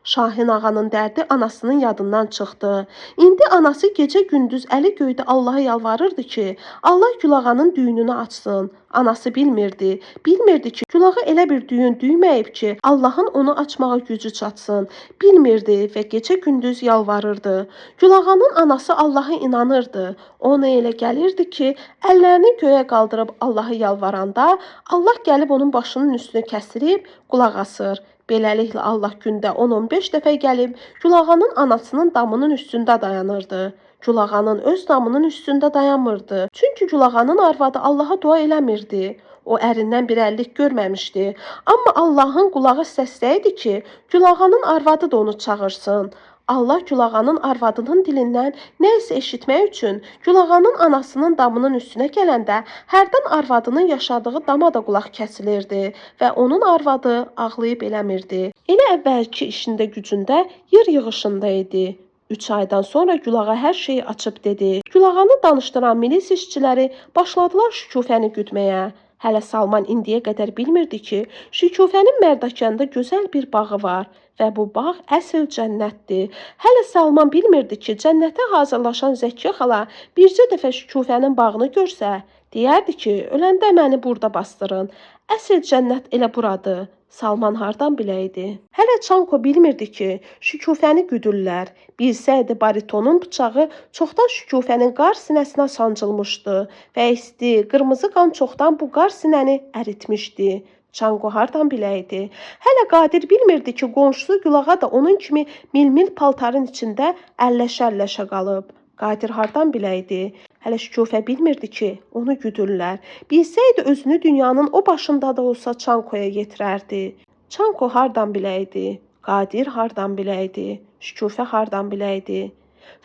Speaker 1: Şahin ağanın dərdi anasının yadından çıxdı. İndi anası gecə-gündüz əli göydə Allaha yalvarırdı ki, Allah Gülağanın düyününü açsın. Anası bilmirdi. Bilmirdi ki, Gülağa elə bir düyün düyməyib ki, Allahın onu açmağa gücü çatsın. Bilmirdi və gecə-gündüz yalvarırdı. Gülağanın anası Allaha inanırdı. Ona elə gəlirdi ki, əllərini göyə qaldırıb Allaha yalvaranda, Allah gəlib onun başının üstünü kəsirib qulaq asır. Beləliklə Allah gündə 10-15 dəfə gəlib Gülağanın anasının damının üstündə dayanırdı. Gülağanın öz damının üstündə dayanmırdı. Çünki Gülağanın arvadı Allaha dua eləmirdi. O ərindən bir əllik görməmişdi. Amma Allahın qulağı səslə idi ki, Gülağanın arvadı da onu çağırsın. Allah Gülağanın arvadının dilindən nə isə eşitmək üçün Gülağanın anasının damının üstünə gələndə hərdən arvadının yaşadığı dama da qulaq kəsilirdi və onun arvadı ağlayıb eləmirdi. Elə əvvəlki işində gücündə yer yığışında idi. 3 aydan sonra Gülağa hər şeyi açıb dedi. Gülağanı danışdıran milis işçiləri başladılar Şükufəni güdməyə. Hələ Salman indiyə qədər bilmirdi ki, Şükufənin Mərdəkanda gözəl bir bağı var və bu bağ əsl cənnətdir. Hələ Salman bilmirdi ki, cənnətə hazırlaşan Zəkiyə xala bircə dəfə Şükufənin bağını görsə, deyərdi ki, öləndə məni burada bastırın. Əsl cənnət elə buradır. Salman hardan biləydi? Hələ Çanko bilmirdi ki, Şükufəni güdürlər. Bilsəydi baritonun bıçağı çoxdan Şükufənin qar sinəsinə sancılmışdı və isti, qırmızı qan çoxdan bu qar sinəni əritmişdi. Çanko hardan biləydi? Hələ Qadir bilmirdi ki, qonşusu Gülağa da onun kimi mil-mil paltarın içində əlləşə-əlləşə qalıb. Qadir hardan biləydi? Hələ Şükufə bilmirdi ki, onu güdürlər. Bilsəydi özünü dünyanın o başında da olsa Çankoya yetirərdi. Çanko hardan biləydi? Qadir hardan biləydi? Şükufə hardan biləydi?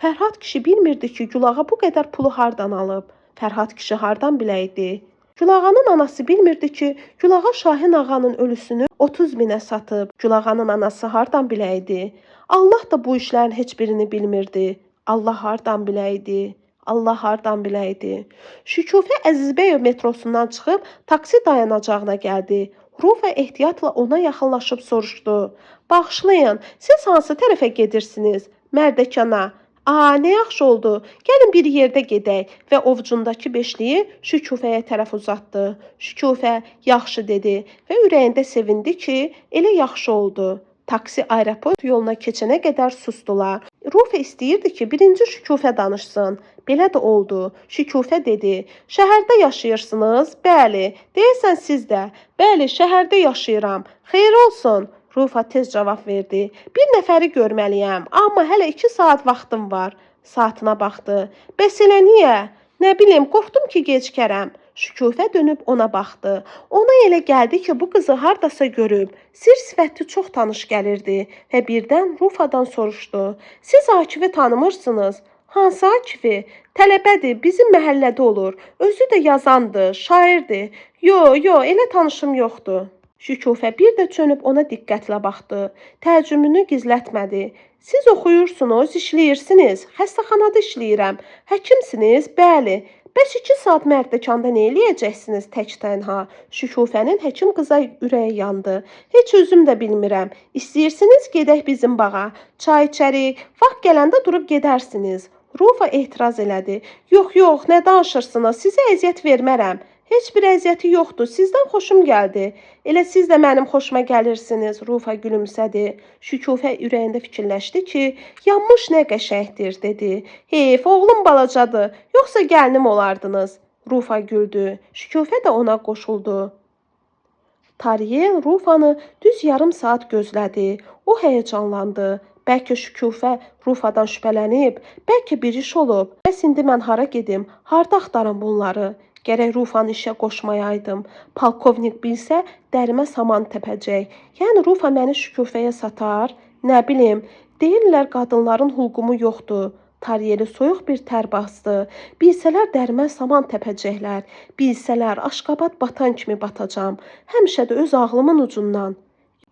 Speaker 1: Fərhad kişi bilmirdi ki, Gülağa bu qədər pulu hardan alıb. Fərhad kişi hardan biləydi? Gülağanın anası bilmirdi ki, Gülağa Şahin ağanın ölüsünü 30 minə satıb. Gülağanın anası hardan biləydi? Allah da bu işlərin heç birini bilmirdi. Allah hardan biləydi? Allah hardan biləydi? Şükufə Əzizbəyov metrosundan çıxıb taksi dayanacağına gəldi. Rufa ehtiyatla ona yaxınlaşıb soruşdu. Bağışlayın, siz hansı tərəfə gedirsiniz? Mərdəkana. Nə yaxşı oldu. Gəlin bir yerdə gedək və ovucundakı beşliyi Şükufəyə tərəf uzatdı. Şükufə yaxşı dedi və ürəyində sevindi ki, elə yaxşı oldu. Taksi aeroport yoluna keçənə qədər sustular. Rufa istəyirdi ki, birinci Şükufə danışsın. Belə də oldu. Şükufə dedi, şəhərdə yaşayırsınız? Bəli. Deyəsən siz də. Bəli, şəhərdə yaşayıram. Xeyir olsun. Rufa tez cavab verdi. Bir nəfəri görməliyəm, amma hələ 2 saat vaxtım var. Saatına baxdı. Bəs elə niyə? Nə bilim, qorxdum ki, gecikərəm. Şükufə dönüb ona baxdı. Ona elə gəldi ki, bu qızı hardasa görüb. Sir sifəti çox tanış gəlirdi və birdən Rufadan soruşdu. Siz Akifi tanımırsınız? Hansı Akifi? Tələbədir, bizim məhəllədə olur. Özü də yazandır, şairdir. Yo, elə tanışım yoxdur. Şükufə bir də çönüb ona diqqətlə baxdı. Təəccübünü gizlətmədi. Siz oxuyursunuz, işləyirsiniz. Xəstəxanada işləyirəm. Həkimsiniz? Bəli. Bəs 2 saat Mərdəkanda nə eləyəcəksiniz tək tənha? Şükufənin həkim qıza ürəyi yandı. Heç özüm də bilmirəm. İstəyirsiniz gedək bizim bağa. Çay içərik. Vaxt gələndə durub gedərsiniz. Rufa etiraz elədi. Yox, nə danışırsınız? Sizə əziyyət vermərəm. Heç bir əziyyəti yoxdur. Sizdən xoşum gəldi. Elə siz də mənim xoşuma gəlirsiniz. Rufa gülümsədi. Şükufə ürəyində fikirləşdi ki, yanmış nə qəşəngdir, dedi. Heyf, oğlum balacadır. Yoxsa gəlinim olardınız. Rufa güldü. Şükufə də ona qoşuldu. Tariyel Rufanı düz yarım saat gözlədi. O həyəcanlandı. Bəlkə Şükufə Rufadan şübhələnib, bəlkə bir iş olub. Bəs indi mən hara gedim? Harda axtarım bunları? Gərək Rufanı işə qoşmayaydım. Polkovnik bilsə, dərimə saman təpəcək. Yəni Rufa məni Şükufəyə satar? Nə bilim, deyirlər qadınların hulqumu yoxdur. Tariyeli soyuq bir tər bastı. Bilsələr dərimə saman təpəcəklər. Bilsələr aşqabad batan kimi batacam. Həmişə də öz ağlımın ucundan.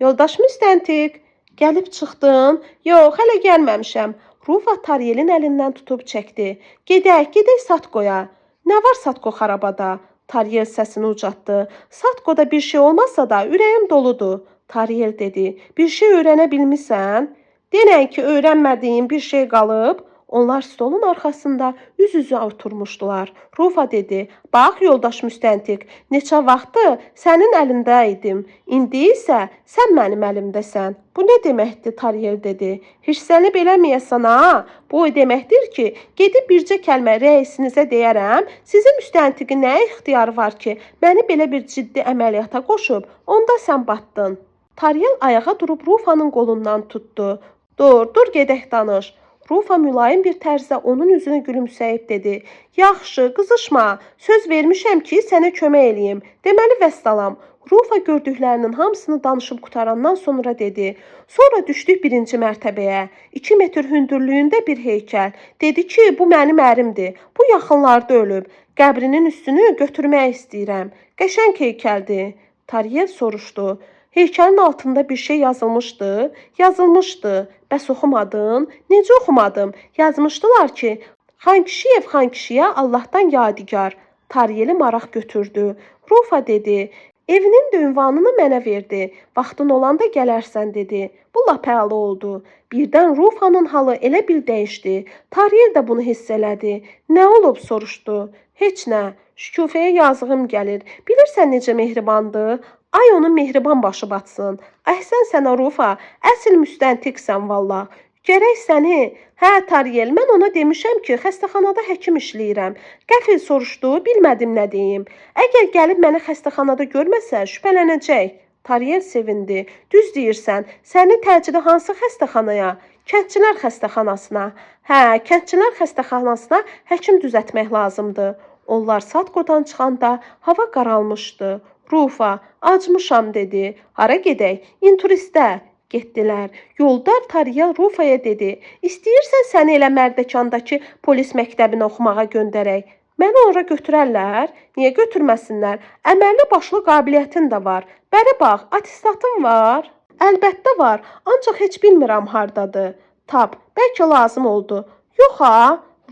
Speaker 1: Yoldaş müstəntiq, gəlib çıxdın? Yox, hələ gəlməmişəm. Rufa Tariyelin əlindən tutub çəkdi. Gedək Satkoya. Nə var Satko xarabada? Tariyel səsini ucatdı. Satkoda bir şey olmazsa da ürəyim doludur. Tariyel dedi. Bir şey öyrənə bilmisən? Denən ki, öyrənmədiyin bir şey qalıb. Onlar stolun arxasında üz-üzə oturmuşdular. Rufa dedi. Bax, yoldaş müstəntiq, neçə vaxtdır sənin əlində idim. İndi isə sən mənim əlimdəsən. Bu nə deməkdir, Tariyel dedi. Hirsəlib eləməyəsən ha? Bu deməkdir ki, gedib bircə kəlmə rəisinizə deyərəm, sizin müstəntiqin nə ixtiyarı var ki, məni belə bir ciddi əməliyyata qoşub, onda sən batdın. Tariyel ayağa durub Rufanın qolundan tutdu. Dur, gedək danış. Rufa mülayim bir tərzdə onun üzünə gülümsəyib dedi. Yaxşı, qızışma. Söz vermişəm ki, sənə kömək eləyim. Deməli vəssalam. Rufa gördüklərinin hamısını danışıb qutarandan sonra dedi. Sonra düşdük birinci mərtəbəyə. 2 metr hündürlüyündə bir heykəl. Dedi ki, bu mənim ərimdir. Bu yaxınlarda ölüb. Qəbrinin üstünü götürmək istəyirəm. Qəşəng heykəldir. Tariel soruşdu. Heykəlin altında bir şey yazılmışdı. Yazılmışdı. Bəs oxumadın? Necə oxumadım? Yazmışdılar ki, Xankişiyev Xankişiyə Allahdan yadigar. Tariyeli maraq götürdü. Rufa dedi. Evinin də ünvanını mənə verdi. Vaxtın olanda gələrsən dedi. Bu lap əla oldu. Birdən Rufanın halı elə bil dəyişdi. Tariyel də bunu hiss elədi. Nə olub soruşdu. Heç nə. Şükufəyə yazığım gəlir. Bilirsən necə mehribandır? Ay onun mehriban başı batsın. Əhsən sənə Rufa, əsl müstəntiqsən vallah. Gərək səni, hə Tariyel, mən ona demişəm ki, xəstəxanada həkim işləyirəm. Qəfil soruşdu, bilmədim nə deyim. Əgər gəlib məni xəstəxanada görməsə, şübhələnəcək. Tariyel sevindi. Düz deyirsən, səni təcili hansı xəstəxanaya? Kəndçilər xəstəxanasına. Hə, kəndçilər xəstəxanasına həkim düzəltmək lazımdır. Onlar Sadkodan çıxanda hava qaralmışdı. Rufa, acmışam dedi. Hara gedək? İnturistə. Getdilər. Yolda Tariyel Rufaya dedi. İstəyirsən səni elə Mərdəkandakı polis məktəbinə oxumağa göndərək. Məni ora götürərlər. Niyə götürməsinlər? Əməlli başlı qabiliyyətin də var. Bəri bax, atestatın var. Əlbəttə var, ancaq heç bilmirəm hardadır. Tap, bəlkə lazım oldu. Yox ha.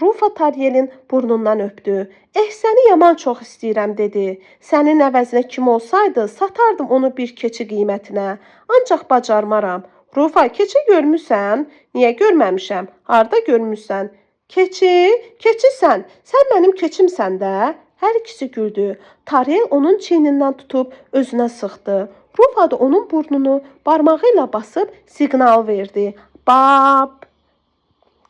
Speaker 1: Rufa Tariyelin burnundan öpdü. Səni yaman çox istəyirəm dedi. Sənin əvəzinə kim olsaydı, satardım onu bir keçi qiymətinə. Ancaq bacarmaram. Rufa, keçi görmüsən? Niyə görməmişəm? Harda görmüsən? Keçisən. Sən mənim keçimsən də. Hər ikisi güldü. Tariyel onun çiynindən tutub özünə sıxdı. Rufa da onun burnunu barmağı ilə basıb siqnal verdi. Bab.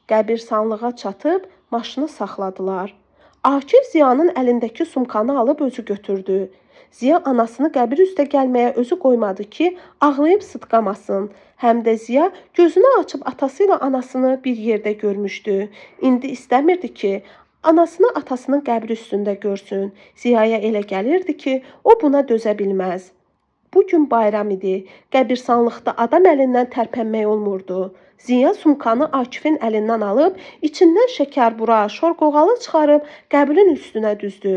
Speaker 1: Qəbirstanlığa çatıb maşını saxladılar. Akif Ziyanın əlindəki sumkanı alıb özü götürdü. Ziya anasını qəbir üstə gəlməyə özü qoymadı ki, ağlayıb sıtqamasın. Həm də Ziya gözünü açıb atası ilə anasını bir yerdə görmüşdü. İndi istəmirdi ki, anasını atasının qəbri üstündə görsün. Ziyaya elə gəlirdi ki, o buna dözə bilməz. Bugün bayram idi. Qəbirstanlıqda adam əlindən tərpənmək olmurdu. Ziya sumkanı Akifin əlindən alıb, içindən şəkərbura, şorqoğalı çıxarıb qəbrin üstünə düzdü.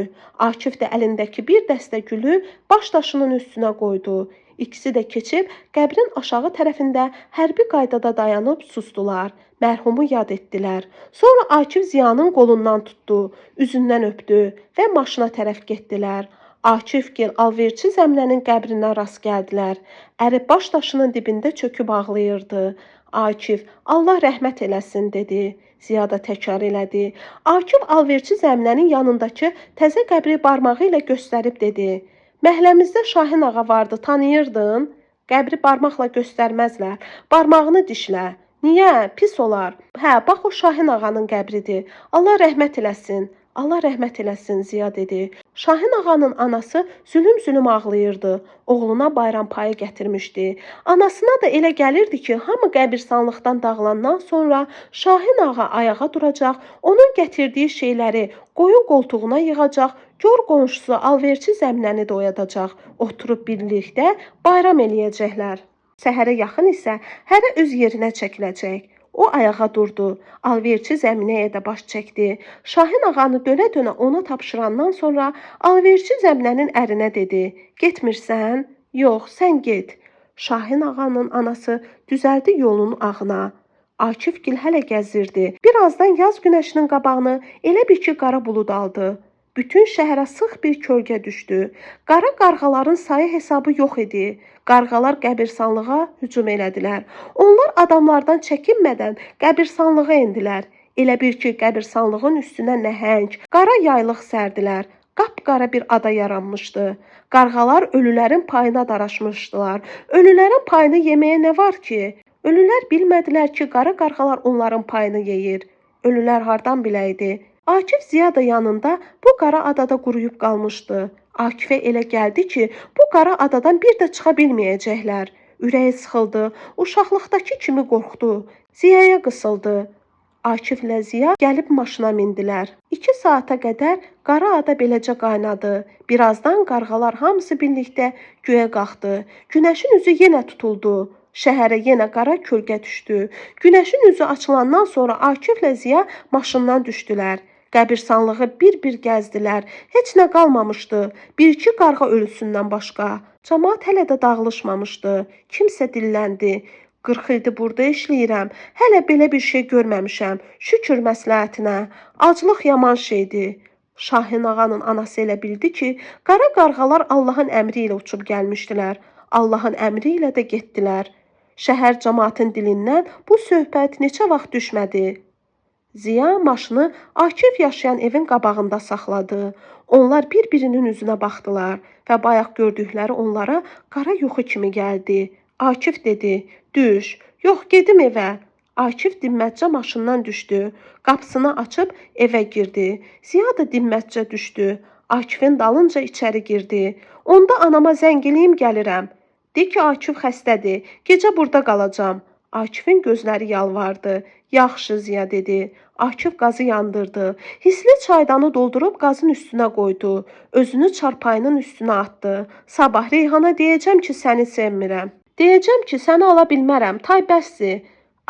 Speaker 1: Akif də əlindəki bir dəstə gülü baş daşının üstünə qoydu. İkisi də keçib qəbrin aşağı tərəfində hərbi qaydada dayanıb susdular. Mərhumu yad etdilər. Sonra Akif Ziyanın qolundan tutdu, üzündən öpdü və maşına tərəf getdilər. Akifgil alverçi Zəmnənin qəbrinə rast gəldilər. Əri baş daşının dibində çöküb ağlayırdı. Akif, Allah rəhmət eləsin, dedi. Ziya da təkrar elədi. Akif alverçi Zəmnənin yanındakı təzə qəbri barmağı ilə göstərib dedi. Məhəlləmizdə Şahin ağa vardı, tanıyırdın? Qəbri barmaqla göstərməzlər. Barmağını dişlə. Niyə? Pis olar. Hə, bax o Şahin ağanın qəbridir. Allah rəhmət eləsin. Allah rəhmət eləsin, Ziya dedi. Şahin ağanın anası zülüm-zülüm ağlayırdı. Oğluna bayram payı gətirmişdi. Anasına da elə gəlirdi ki, hamı qəbirstanlıqdan dağılandan sonra Şahin ağa ayağa duracaq, onun gətirdiyi şeyləri qoyun qoltuğuna yığacaq, gör qonşusu alverçi Zəmnəni də oyadacaq. Oturub birlikdə bayram eləyəcəklər. Səhərə yaxın isə hərə öz yerinə çəkiləcək. O ayağa durdu. Alverçi Zəminəyə də baş çəkdi. Şahin ağanı dönə-dönə ona tapşırandan sonra alverçi Zəminənin ərinə dedi. Getmirsən? Yox, sən get. Şahin ağanın anası düzəldi yolun ağına. Akifgil hələ gəzirdi. Birazdan yaz günəşinin qabağını elə bir ki, qara bulud aldı. Bütün şəhərə sıx bir kölgə düşdü. Qara qarğaların sayı hesabı yox idi. Qarğalar qəbirstanlığa hücum elədilər. Onlar adamlardan çəkinmədən qəbirstanlığa endilər. Elə bir ki, qəbirstanlığın üstünə nəhəng, qara yaylıq sərdilər. Qapqara bir ada yaranmışdı. Qarğalar ölülərin payına daraşmışdılar. Ölülərin payını yeməyə nə var ki? Ölülər bilmədilər ki, qara qarğalar onların payını yeyir. Ölülər hardan biləydi? Akif Ziya da yanında bu qara adada quruyub qalmışdı. Akifə elə gəldi ki, bu qara adadan bir də çıxa bilməyəcəklər. Ürəyi sıxıldı, uşaqlıqdakı kimi qorxdu. Ziyaya qısıldı. Akiflə Ziya gəlib maşına mindilər. 2 saata qədər qara ada beləcə qaynadı. Birazdan qarğalar hamısı birlikdə göyə qalxdı. Günəşin üzü yenə tutuldu. Şəhərə yenə qara kölgə düşdü. Günəşin üzü açılandan sonra Akiflə Ziya maşından düşdülər. Qəbirstanlığı bir-bir gəzdilər. Heç nə qalmamışdı. Bir-iki qarğa ölüsündən başqa. Camaat hələ də dağılışmamışdı. Kimsə dilləndi. 40 ildir burada işləyirəm. Hələ belə bir şey görməmişəm. Şükür məsləhətinə. Aclıq yaman şeydir. Şahin ağanın anası elə bildi ki, qara qarğalar Allahın əmri ilə uçub gəlmişdilər. Allahın əmri ilə də getdilər. Şəhər camaatın dilindən bu söhbət neçə vaxt düşmədi. Ziya maşını Akif yaşayan evin qabağında saxladı. Onlar bir-birinin üzünə baxdılar və bayaq gördükləri onlara qara yuxu kimi gəldi. Akif dedi, düş, yox gedim evə. Akif dinməzcə maşından düşdü. Qapısını açıb evə girdi. Ziya da dinməzcə düşdü. Akifin dalınca içəri girdi. Onda anama zəng eləyim gəlirəm. De ki, Akif xəstədir, gecə burada qalacam. Akifin gözləri yalvardı. Yaxşı Ziya dedi. Akif qazı yandırdı. Hisli çaydanı doldurub qazın üstünə qoydu. Özünü çarpayının üstünə atdı. Sabah Reyhana deyəcəm ki, səni sevmirəm. Deyəcəm ki, səni ala bilmərəm, tay bəsdir.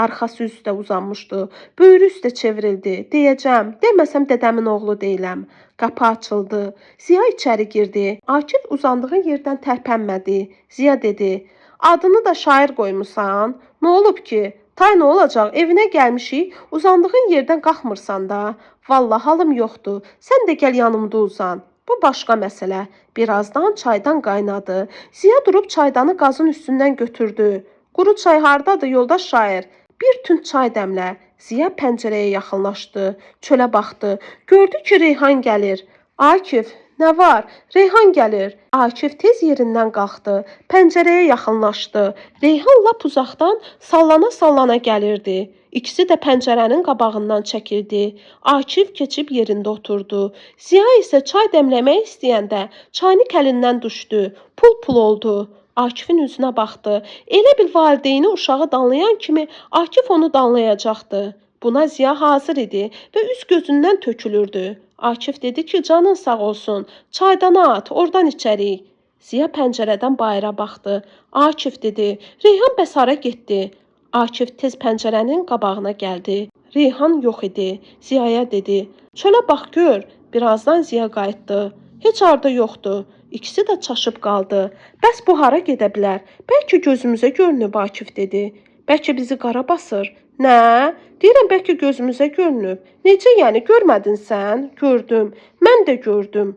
Speaker 1: Arxası üstə uzanmışdı. Böyrü üstə çevrildi. Deyəcəm, deməsəm dədəmin oğlu deyiləm. Qapı açıldı. Ziya içəri girdi. Akif uzandığı yerdən tərpənmədi. Ziya dedi, adını da şair qoymusan. Nə olub ki? Tay nə olacaq? Evinə gəlmişik, uzandığın yerdən qalxmırsan da. Vallahi halım yoxdur. Sən də gəl yanımda uzan. Bu başqa məsələ. Birazdan çaydan qaynadı. Ziya durub çaydanı qazın üstündən götürdü. Quru çay hardadır, yoldaş şair? Bir tünd çay dəmlə. Ziya pəncərəyə yaxınlaşdı. Çölə baxdı. Gördü ki, Reyhan gəlir. Akif, nə var? Reyhan gəlir. Akif tez yerindən qalxdı. Pəncərəyə yaxınlaşdı. Reyhan lap uzaqdan sallana-sallana gəlirdi. İkisi də pəncərənin qabağından çəkildi. Akif keçib yerində oturdu. Ziya isə çay dəmləmək istəyəndə çaynik əlindən düşdü. Pul-pul oldu. Akifin üzünə baxdı. Elə bil valideyni uşağı danlayan kimi Akif onu danlayacaqdı. Buna Ziya hazır idi və üz gözündən tökülürdü. Akif dedi ki, canın sağ olsun, çaydana at, oradan içərik. Ziya pəncərədən bayıra baxdı. Akif dedi, Reyhan bəs hara getdi? Akif tez pəncərənin qabağına gəldi. Reyhan yox idi. Ziyaya dedi, çölə bax gör. Birazdan Ziya qayıtdı. Heç arda yoxdur. İkisi də çaşıb qaldı. Bəs bu hara gedə bilər? Bəlkə gözümüzə görünüb, Akif dedi. Bəlkə bizi qara basır. Nə? Deyirəm, bəlkə gözümüzə görünüb. Necə yəni, görmədin sən? Gördüm. Mən də gördüm.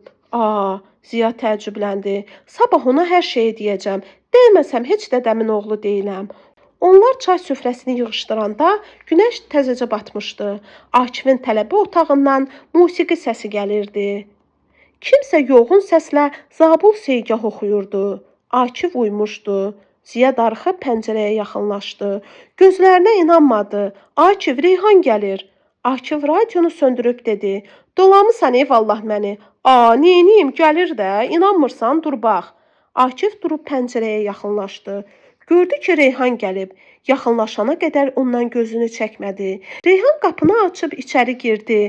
Speaker 1: Ziya təəccübləndi. Sabah ona hər şeyi deyəcəm. Deməsəm, heç dədəmin oğlu deyiləm. Onlar çay süfrəsini yığışdıranda günəş təzəcə batmışdı. Akifin tələbə otağından musiqi səsi gəlirdi. Kimsə yoğun səslə Zabul Seygah oxuyurdu. Akif uymuşdu. Ziya darıxıb pəncərəyə yaxınlaşdı. Gözlərinə inanmadı. Akif, Reyhan gəlir. Akif radionu söndürüb dedi. Dolamısan ey vallah məni. Neyniyim, gəlir də, inanmırsan, dur bax. Akif durub pəncərəyə yaxınlaşdı. Gördü ki, Reyhan gəlib. Yaxınlaşana qədər ondan gözünü çəkmədi. Reyhan qapını açıb içəri girdi.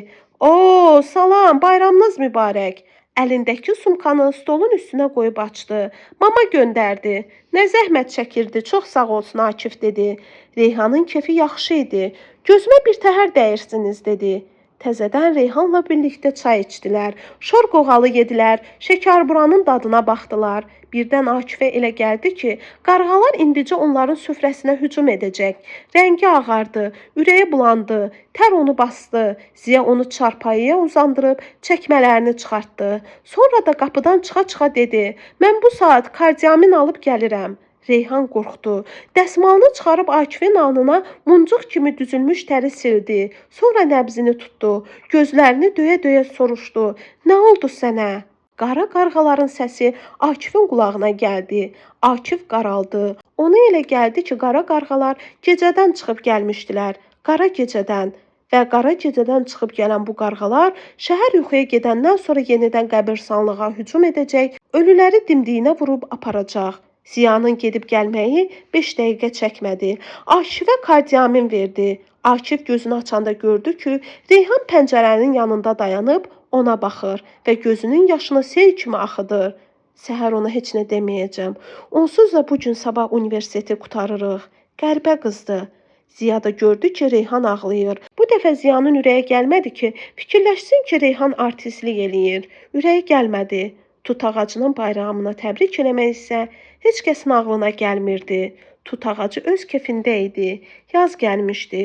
Speaker 1: Salam, bayramınız mübarək. Əlindəki sumkanı stolun üstünə qoyub açdı. Mama göndərdi. Nə zəhmət çəkirdi, çox sağ olsun Akif dedi. Reyhanın kefi yaxşı idi. Gözümə bir təhər dəyirsiniz dedi. Təzədən Reyhanla birlikdə çay içdilər. Şor qoğalı yedilər, şəkərburanın dadına baxdılar. Birdən Akifə elə gəldi ki, qarğalar indicə onların süfrəsinə hücum edəcək. Rəngi ağardı, ürəyi bulandı, tər onu bastı. Ziya onu çarpayıya uzandırıb çəkmələrini çıxartdı. Sonra da qapıdan çıxa-çıxa dedi, mən bu saat kardiamin alıb gəlirəm. Reyhan qorxdu. Dəsmalını çıxarıb Akifin alnına muncuq kimi düzülmüş təri sildi. Sonra nəbzini tutdu. Gözlərini döyə-döyə soruşdu. Nə oldu sənə? Qara qarğaların səsi Akifin qulağına gəldi. Akif qaraldı. Ona elə gəldi ki, qara qarğalar gecədən çıxıb gəlmişdilər. Qara gecədən. Və qara gecədən çıxıb gələn bu qarğalar şəhər yuxuya gedəndən sonra yenidən qəbirstanlığa hücum edəcək, ölüləri dimdiyinə vurub aparacaq. Ziyanın gedib gəlməyi 5 dəqiqə çəkmədi. Akifə kardiamin verdi. Akif gözünü açanda gördü ki, Reyhan pəncərənin yanında dayanıb ona baxır və gözünün yaşını sel kimi axıdır. Səhər ona heç nə deməyəcəm. Onsuz da bu gün sabah universiteti qurtarırıq. Qəribə qızdır. Ziya da gördü ki, Reyhan ağlayır. Bu dəfə Ziyanın ürəyə gəlmədi ki, fikirləşsin ki, Reyhan artistlik eləyir. Ürəyi gəlmədi. Tut ağacının bayramına təbrik eləmək isə heç kəsin ağlına gəlmirdi. Tut ağacı öz kefində idi. Yaz gəlmişdi.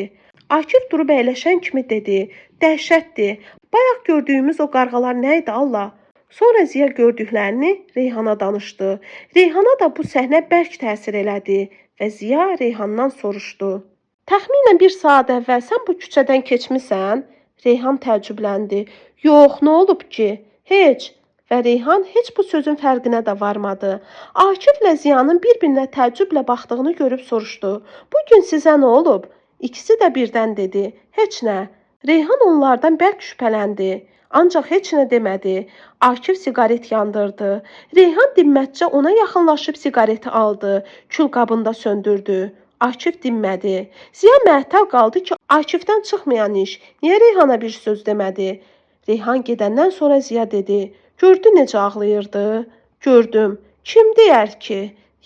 Speaker 1: Akif durub əyləşən kimi dedi, dəhşətdir. Bayaq gördüyümüz o qarğalar nə idi Allah? Sonra Ziya gördüklərini Reyhana danışdı. Reyhana da bu səhnə bərk təsir elədi və Ziya Reyhandan soruşdu. Təxminən 1 saat əvvəl sən bu küçədən keçmisən? Reyhan təəccübləndi. Yox, nə olub ki? Heç. Və Reyhan heç bu sözün fərqinə də varmadı. Akiflə Ziyanın bir-birinə təəccüblə baxdığını görüb soruşdu. Bugün sizə nə olub? İkisi də birdən dedi. Heç nə. Reyhan onlardan bərk şübhələndi. Ancaq heç nə demədi. Akif siqaret yandırdı. Reyhan dimmətcə ona yaxınlaşıb siqareti aldı. Kül qabında söndürdü. Akif dinmədi. Ziya məhtəl qaldı ki, Akifdən çıxmayan iş. Niyə Reyhana bir söz demədi? Reyhan gedəndən sonra Ziya dedi. Gördü necə ağlayırdı? Gördüm. Kim deyər ki?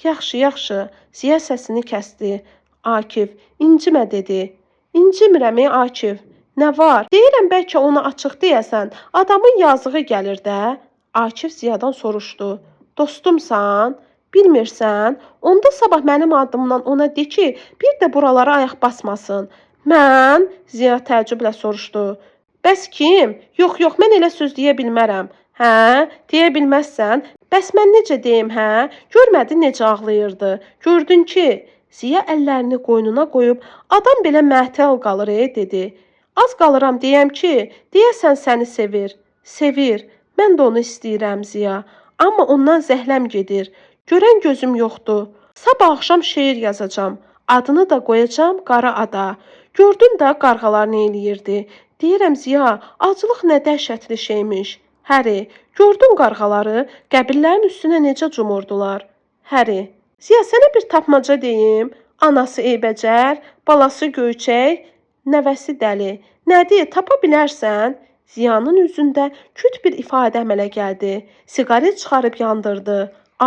Speaker 1: Yaxşı, yaxşı. Ziya səsini kəsdi. Akif, incimə dedi. İncimirəm Akif. Nə var? Deyirəm bəlkə ona açıq deyəsən. Adamın yazığı gəlir də. Akif Ziyadan soruşdu. Dostumsan? Bilmirsən? Onda sabah mənim adımdan ona de ki, bir də buralara ayaq basmasın. Mən? Ziya təəccüblə soruşdu. Bəs kim? Yox, yox, mən elə söz deyə bilmərəm. Hə? Deyə bilməzsən? Bəs mən necə deyim, hə? Görmədin necə ağlayırdı? Gördün ki? Ziya əllərini qoynuna qoyub, adam belə məhtəl qalır, dedi. Az qalıram deyəm ki, deyəsən səni sevir. Sevir. Mən də onu istəyirəm Ziya. Amma ondan zəhləm gedir. Görən gözüm yoxdur. Sabah axşam şeir yazacağam. Adını da qoyacağam Qara Ada. Gördün də qarğalar nə eləyirdi. Deyirəm Ziya, acılıq nə dəhşətli şeymiş. Həri, gördün qarğaları, qəbirlərin üstünə necə cumurdular. Həri, Ziya sənə bir tapmaca deyim. Anası eybəcər, balası göyçək, nəvəsi dəli. Nədir, tapa bilərsən? Ziyanın üzündə küt bir ifadə əmələ gəldi. Siqaret çıxarıb yandırdı.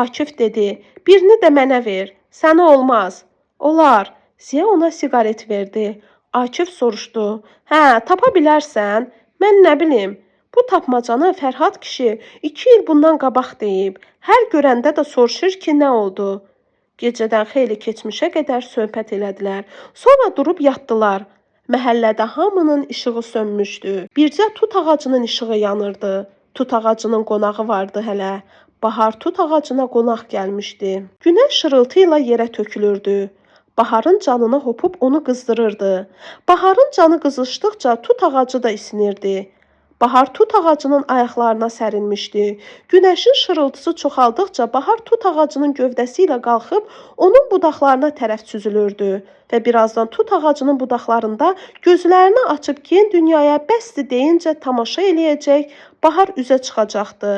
Speaker 1: Akif dedi, birini də mənə ver. Sənə olmaz. Olar. Ziya ona siqaret verdi. Akif soruşdu. Hə, tapa bilərsən? Mən nə bilim. Bu tapmacanı Fərhad kişi 2 il bundan qabaq deyib. Hər görəndə də soruşur ki, nə oldu? Gecədən xeyli keçmişə qədər söhbət elədilər. Sonra durub yatdılar. Məhəllədə hamının işığı sönmüşdü. Bircə tut ağacının işığı yanırdı. Tut ağacının qonağı vardı hələ. Bahar tut ağacına qonaq gəlmişdi. Günəş şırıltı ilə yerə tökülürdü. Baharın canına hopub onu qızdırırdı. Baharın canı qızışdıqca tut ağacı da isinirdi. Bahar tut ağacının ayaqlarına sərilmişdi. Günəşin şırıltısı çoxaldıqca Bahar tut ağacının gövdəsi ilə qalxıb onun budaqlarına tərəf süzülürdü və birazdan tut ağacının budaqlarında gözlərini açıb gen dünyaya bəsdir deyincə tamaşa eləyəcək, Bahar üzə çıxacaqdı.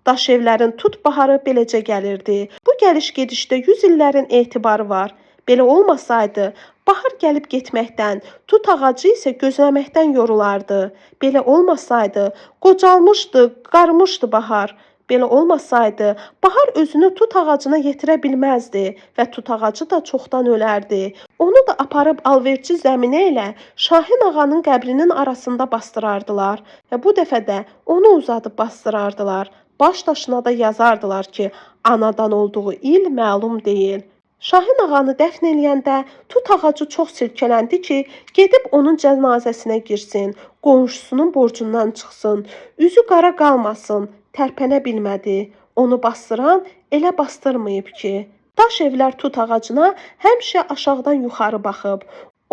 Speaker 1: Daş evlərin tut baharı beləcə gəlirdi. Bu gəliş-gedişdə 100 illərin etibarı var. Belə olmasaydı, Bahar gəlib getməkdən, tut ağacı isə gözləməkdən yorulardı. Belə olmasaydı, qocalmışdı, qarmışdı Bahar. Belə olmasaydı, Bahar özünü tut ağacına yetirə bilməzdi və tut ağacı da çoxdan ölərdi. Onu da aparıb alverçi zəminə ilə Şahin ağanın qəbrinin arasında bastırardılar və bu dəfə də onu uzadıb bastırardılar. Baş daşına da yazardılar ki, anadan olduğu il məlum deyil. Şahin ağanı dəfn eləyəndə tut ağacı çox silkələndi ki, gedib onun cənazəsinə girsin, qonşusunun borcundan çıxsın, üzü qara qalmasın, tərpənə bilmədi. Onu bastıran elə bastırmayıb ki. Daş evlər tut ağacına həmişə aşağıdan yuxarı baxıb.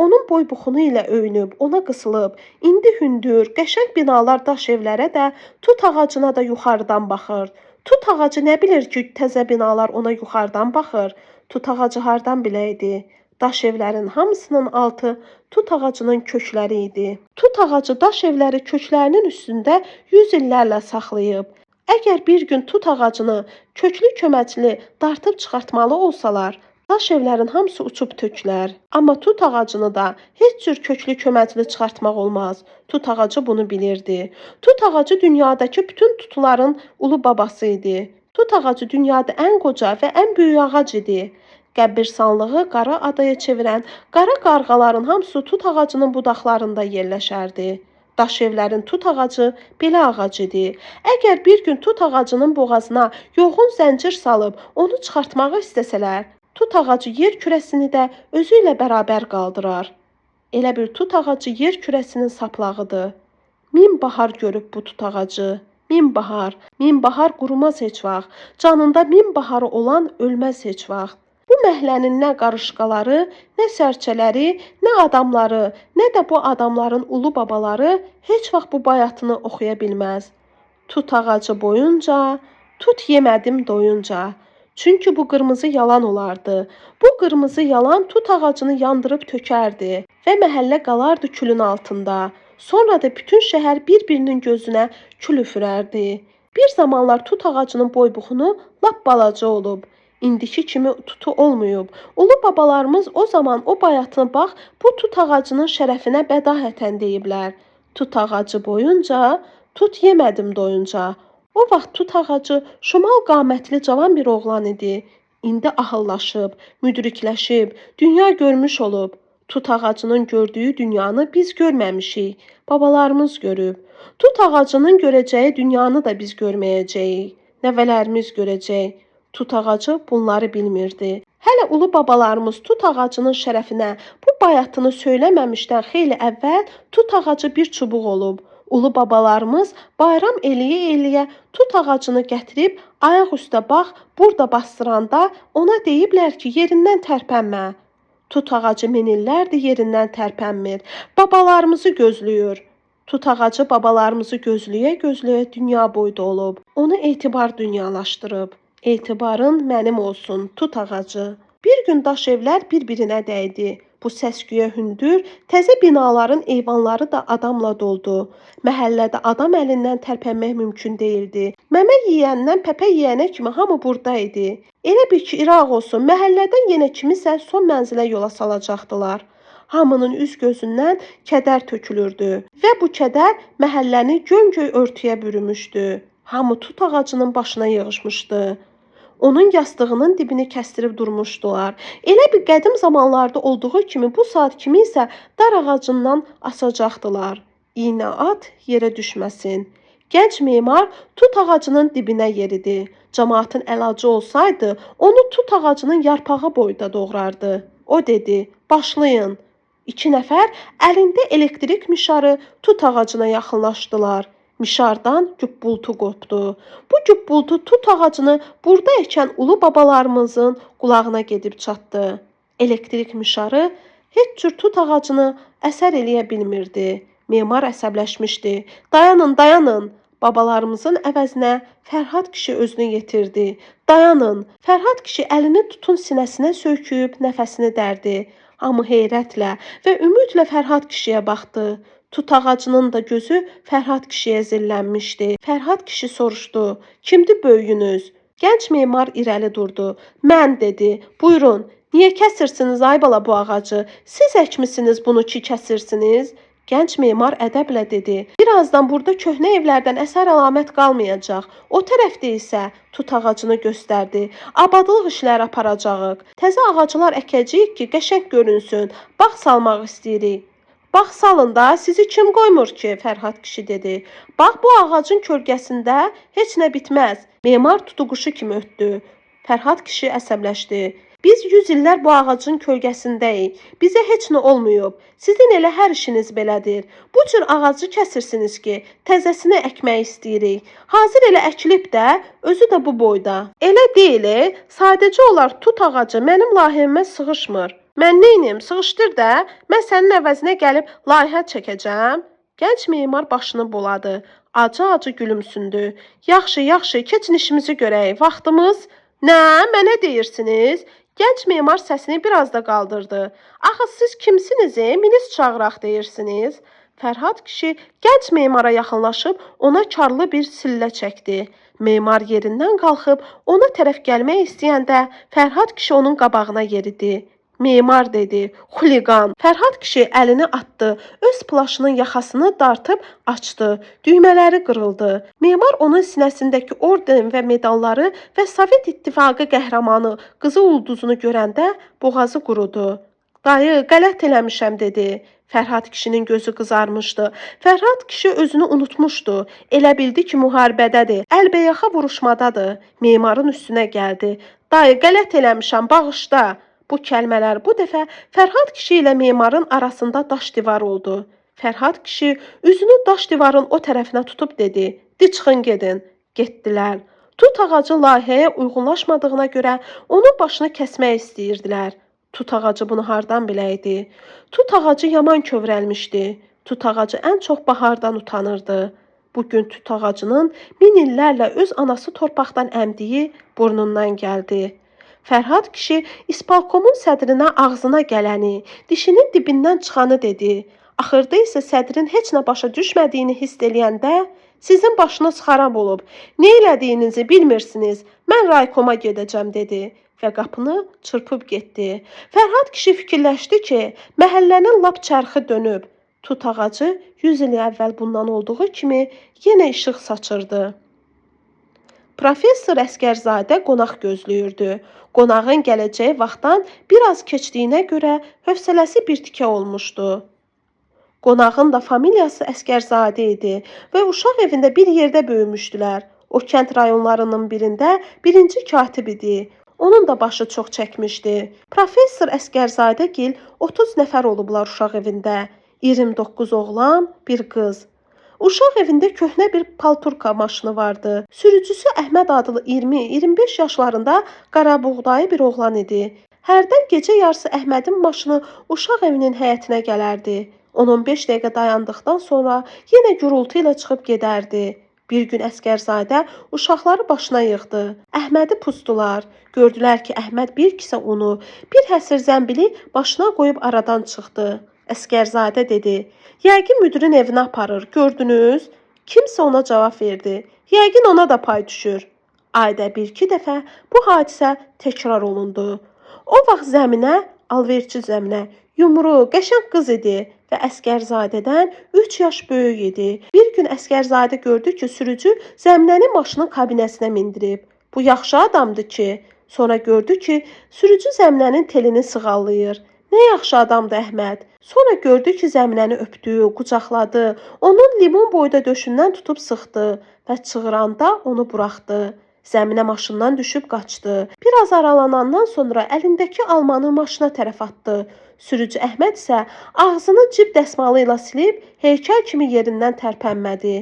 Speaker 1: Onun boy-buxunu ilə öyünüb, ona qısılıb, indi hündür, qəşəng binalar daş evlərə də, tut ağacına da yuxarıdan baxır. Tut ağacı nə bilir ki, təzə binalar ona yuxarıdan baxır? Tut ağacı hardan biləydi? Daş evlərin hamısının altı tut ağacının kökləri idi. Tut ağacı daş evləri köklərinin üstündə 100 illərlə saxlayıb. Əgər bir gün tut ağacını köklü köməkli dartıb çıxartmalı olsalar, daş evlərin hamısı uçub tökülər. Amma tut ağacını da heç cür köklü köməkli çıxartmaq olmaz. Tut ağacı bunu bilirdi. Tut ağacı dünyadakı bütün tutların ulu babası idi. Tut ağacı dünyada ən qoca və ən böyük ağac idi. Qəbirstanlığı qara adaya çevirən qara qarğaların hamısı tut ağacının budaqlarında yerləşərdi. Daş evlərin tut ağacı belə ağac idi. Əgər bir gün tut ağacının boğazına yoğun zəncir salıb onu çıxartmağı istəsələr, tut ağacı yer kürəsini də özü ilə bərabər qaldırar. Elə bir tut ağacı yer kürəsinin saplağıdır. Min bahar görüb bu tut ağacı. Min bahar qurumaz heç vaxt. Canında min baharı olan ölməz heç vaxt. Bu məhəllənin nə qarışqaları, nə sərçələri, nə adamları, nə də bu adamların ulu babaları heç vaxt bu bayatını oxuya bilməz. Tut ağacı boyunca, tut yemədim doyunca. Çünki bu qırmızı yalan olardı. Bu qırmızı yalan tut ağacını yandırıb tökərdi və məhəllə qalardı külün altında. Sonra da bütün şəhər bir-birinin gözünə kül üfürərdi. Bir zamanlar tut ağacının boybuxunu lap balaca olub. İndiki kimi tutu olmayıb. Ulu babalarımız o zaman o bayatını bax, bu tut ağacının şərəfinə bədahətən deyiblər. Tut ağacı boyunca, tut yemədim doyunca. O vaxt tut ağacı şumal qamətli cavan bir oğlan idi. İndi ahıllaşıb, müdrikləşib, dünya görmüş olub. Tut ağacının gördüyü dünyanı biz görməmişik, babalarımız görüb. Tut ağacının görəcəyi dünyanı da biz görməyəcəyik, nəvələrimiz görəcək. Tut ağacı bunları bilmirdi. Hələ ulu babalarımız tut ağacının şərəfinə bu bayatını söyləməmişdən xeyli əvvəl tut ağacı bir çubuq olub. Ulu babalarımız bayram eləyə-eləyə tut ağacını gətirib ayaq üstə bax, burada bastıranda ona deyiblər ki, yerindən tərpənmə. Tut ağacı min illərdir yerindən tərpənmir. Babalarımızı gözləyir. Tut ağacı babalarımızı gözləyə-gözləyə dünya boyda olub. Onu etibar dünyalaşdırıb. Etibarın mənim olsun, tut ağacı. Bir gün daş evlər bir-birinə dəydi. Bu səs-küyə hündür, təzə binaların eyvanları da adamla doldu. Məhəllədə adam əlindən tərpənmək mümkün deyildi. Məmə yeyəndən pəpə yeyənə kimi hamı burada idi. Elə bir ki, iraq olsun, məhəllədən yenə kimisə son mənzilə yola salacaqdılar. Hamının üz gözündən kədər tökülürdü və bu kədər məhəlləni göm-göy örtüyə bürümüşdü. Hamı tut ağacının başına yığışmışdı. Onun yastığının dibini kəstirib durmuşdular. Elə bir qədim zamanlarda olduğu kimi bu saat kimi isə dar ağacından asacaqdılar. İynə at yerə düşməsin. Gənc memar tut ağacının dibinə yeridi. Cəmaatın əlacı olsaydı, onu tut ağacının yarpağı boyda doğrardı. O dedi, başlayın. 2 nəfər əlində elektrik mişarı tut ağacına yaxınlaşdılar. Mişardan güppultu qopdu. Bu güppultu tut ağacını burada ekən ulu babalarımızın qulağına gedib çatdı. Elektrik mişarı heç cür tut ağacını əsər eləyə bilmirdi. Memar əsəbləşmişdi. Dayanın, dayanın. Babalarımızın əvəzinə Fərhad kişi özünü yetirdi. Dayanın. Fərhad kişi əlini tutun sinəsinə söküb nəfəsini dərdi. Hamı heyrətlə və ümidlə Fərhad kişiyə baxdı. Tut ağacının da gözü Fərhad kişiyə zillənmişdi. Fərhad kişi soruşdu, kimdir böyüyünüz? Gənc memar irəli durdu. Mən dedi, buyurun, niyə kəsirsiniz ay bala bu ağacı? Siz əkmisiniz bunu ki kəsirsiniz? Gənc memar ədəblə dedi, birazdan burada köhnə evlərdən əsər əlamət qalmayacaq. O tərəfdə isə tut ağacını göstərdi. Abadlıq işləri aparacağıq. Təzə ağaclar əkəcəyik ki, qəşəng görünsün. Bağ salmaq istəyirik. Bağ salın da, sizi kim qoymur ki, Fərhad kişi dedi. Bax, bu ağacın kölgəsində heç nə bitməz. Memar tutuquşu kimi ötdü. Fərhad kişi əsəbləşdi. Biz 100 illər bu ağacın kölgəsindəyik. Bizə heç nə olmayıb. Sizin elə hər işiniz belədir. Bu cür ağacı kəsirsiniz ki, təzəsini əkmək istəyirik. Hazır elə əkilib də, özü də bu boyda. Elə deyil, sadəcə olar tut ağacı mənim layihəmə sığışmır. Mən neyniyim, sığışdır da, mən sənin əvəzinə gəlib layihə çəkəcəm. Gənc memar başını buladı. Acı-acı gülümsündü. Yaxşı, yaxşı, keçin işimizi görək. Vaxtımız? Nə, mənə deyirsiniz? Gənc memar səsini biraz da qaldırdı. Axı siz kimsiniz, milis çağıraq deyirsiniz? Fərhad kişi gənc memara yaxınlaşıb ona karlı bir sillə çəkdi. Memar yerindən qalxıb ona tərəf gəlmək istəyəndə Fərhad kişi onun qabağına yeridi. Memar dedi, xuliqan. Fərhad kişi əlini atdı, öz plaşının yaxasını dartıb açdı, düymələri qırıldı. Memar onun sinəsindəki orden və medalları və Sovet İttifaqı qəhrəmanı qızıl ulduzunu görəndə boğazı qurudu. Dayı, qələt eləmişəm dedi. Fərhad kişinin gözü qızarmışdı. Fərhad kişi özünü unutmuşdu. Elə bildi ki, müharibədədir, əlbəyaxa vuruşmadadır. Memarın üstünə gəldi. Dayı, qələt eləmişəm, bağışla. Bu kəlmələr bu dəfə Fərhad kişi ilə memarın arasında daş divar oldu. Fərhad kişi üzünü daş divarın o tərəfinə tutub dedi, "Di çıxın gedin." Getdilər. Tut ağacı layihəyə uyğunlaşmadığına görə onun başını kəsmək istəyirdilər. Tut ağacı bunu hardan biləydi? Tut ağacı yaman kövrəlmişdi. Tut ağacı ən çox bahardan utanırdı. Bugün tut ağacının min illərlə öz anası torpaqdan əmdiyi burnundan gəldi. Fərhad kişi İspalkomun sədrinə ağzına gələni, dişinin dibindən çıxanı dedi. Axırda isə sədrin heç nə başa düşmədiyini hiss eləyəndə, "Sizin başınız xarab olub, nə elədiyinizi bilmirsiniz, mən raykoma gedəcəm" dedi və qapını çırpıb getdi. Fərhad kişi fikirləşdi ki, məhəllənin lap çərxi dönüb. Tut ağacı 100 il əvvəl bundan olduğu kimi yenə işıq saçırdı. Professor Əsgərzadə qonaq gözləyirdi. Qonağın gələcəyi vaxtdan biraz keçdiyinə görə hövsələsi bir tikə olmuşdu. Qonağın da familiyası Əsgərzadə idi və uşaq evində bir yerdə böyümüşdülər. O kənd rayonlarının birində birinci katib idi. Onun da başı çox çəkmişdi. Professor Əsgərzadəgil 30 nəfər olublar uşaq evində. 29 oğlan, bir qız. Uşaq evində köhnə bir palturka maşını vardı. Sürücüsü Əhməd adlı 20-25 yaşlarında qarabuğdayı bir oğlan idi. Hərdən gecə yarısı Əhmədin maşını uşaq evinin həyətinə gələrdi. 10-15 dəqiqə dayandıqdan sonra yenə gürültü ilə çıxıb gedərdi. Bir gün Əsgərzadə uşaqları başına yığdı. Əhmədi pusdular. Gördülər ki, Əhməd bir kisə unu, bir həsir zəmbili başına qoyub aradan çıxdı. Əsgərzadə dedi, "Yəqin müdirin evinə aparır, gördünüz?" Kimsə ona cavab verdi, "Yəqin ona da pay düşür." Ayda bir-iki dəfə bu hadisə təkrar olundu. O vaxt Zəminə, alverçi Zəminə, yumru, qəşəng qız idi və Əsgərzadədən 3 yaş böyük idi. Bir gün Əsgərzadə gördü ki, sürücü Zəminəni maşının kabinəsinə mindirib. Bu yaxşı adamdır ki. Sonra gördü ki, sürücü Zəminənin telini sığallayır. Nə yaxşı adamdır Əhməd. Sonra gördü ki, Zəminəni öpdü, qucaqladı, onun limon boyda döşündən tutub sıxdı və çığıranda onu buraxdı. Zəminə maşından düşüb qaçdı. Biraz aralanandan sonra əlindəki almanı maşına tərəf atdı. Sürücü Əhməd isə ağzını cib dəsmalı ilə silib heykəl kimi yerindən tərpənmədi.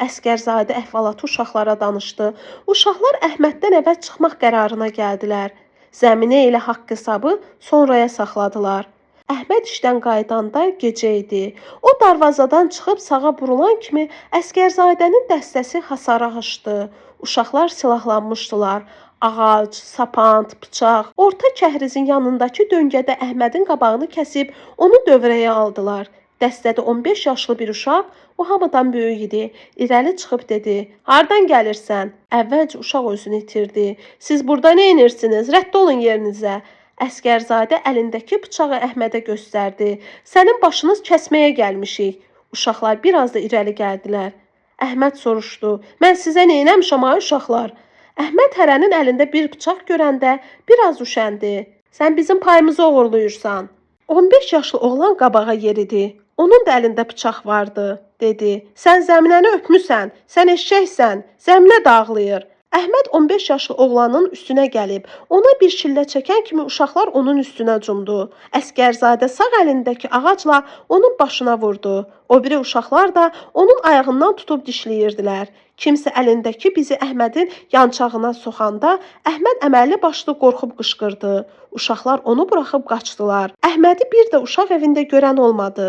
Speaker 1: Əsgərzadə əhvalatı uşaqlara danışdı. Uşaqlar Əhməddən əvvəl çıxmaq qərarına gəldilər. Zəminə ilə haqq hesabı sonraya saxladılar. Əhməd işdən qayıdanda gecə idi. O darvazadan çıxıb sağa burulan kimi Əsgərzadənin dəstəsi hasara açdı. Uşaqlar silahlanmışdılar. Ağac, sapant, bıçaq, orta kəhrizin yanındakı döngədə Əhmədin qabağını kəsib onu dövrəyə aldılar. Dəstədə 15 yaşlı bir uşaq, o hamıdan böyük idi, irəli çıxıb dedi, "Hardan gəlirsən?" Əvvəlcə uşaq özünü itirdi. "Siz burada nə edirsiniz? Rədd olun yerinizə." Əsgərzadə əlindəki bıçağı Əhmədə göstərdi. "Sənin başınız kəsməyə gəlmişik." Uşaqlar biraz da irəli gəldilər. Əhməd soruşdu, "Mən sizə nə eləmişəm ay uşaqlar?" Əhməd hərənin əlində bir bıçaq görəndə biraz üşəndi. "Sən bizim payımızı oğurluyursan." 15 yaşlı oğlan qabağa yeridi. Onun da əlində bıçaq vardı, dedi. "Sən Zəminəni öpmüsən, sən eşşəksən, Zəminə dağlayır." Əhməd 15 yaşlı oğlanın üstünə gəlib, ona bir şillə çəkən kimi uşaqlar onun üstünə cumdu. Əsgərzadə sağ əlindəki ağacla onun başına vurdu. O biri uşaqlar da onun ayağından tutub dişləyirdilər. Kimsə əlindəki bizi Əhmədin yançağına soxanda, Əhməd əməlli başlı qorxub qışqırdı. Uşaqlar onu buraxıb qaçdılar. Əhmədi bir də uşaq evində görən olmadı.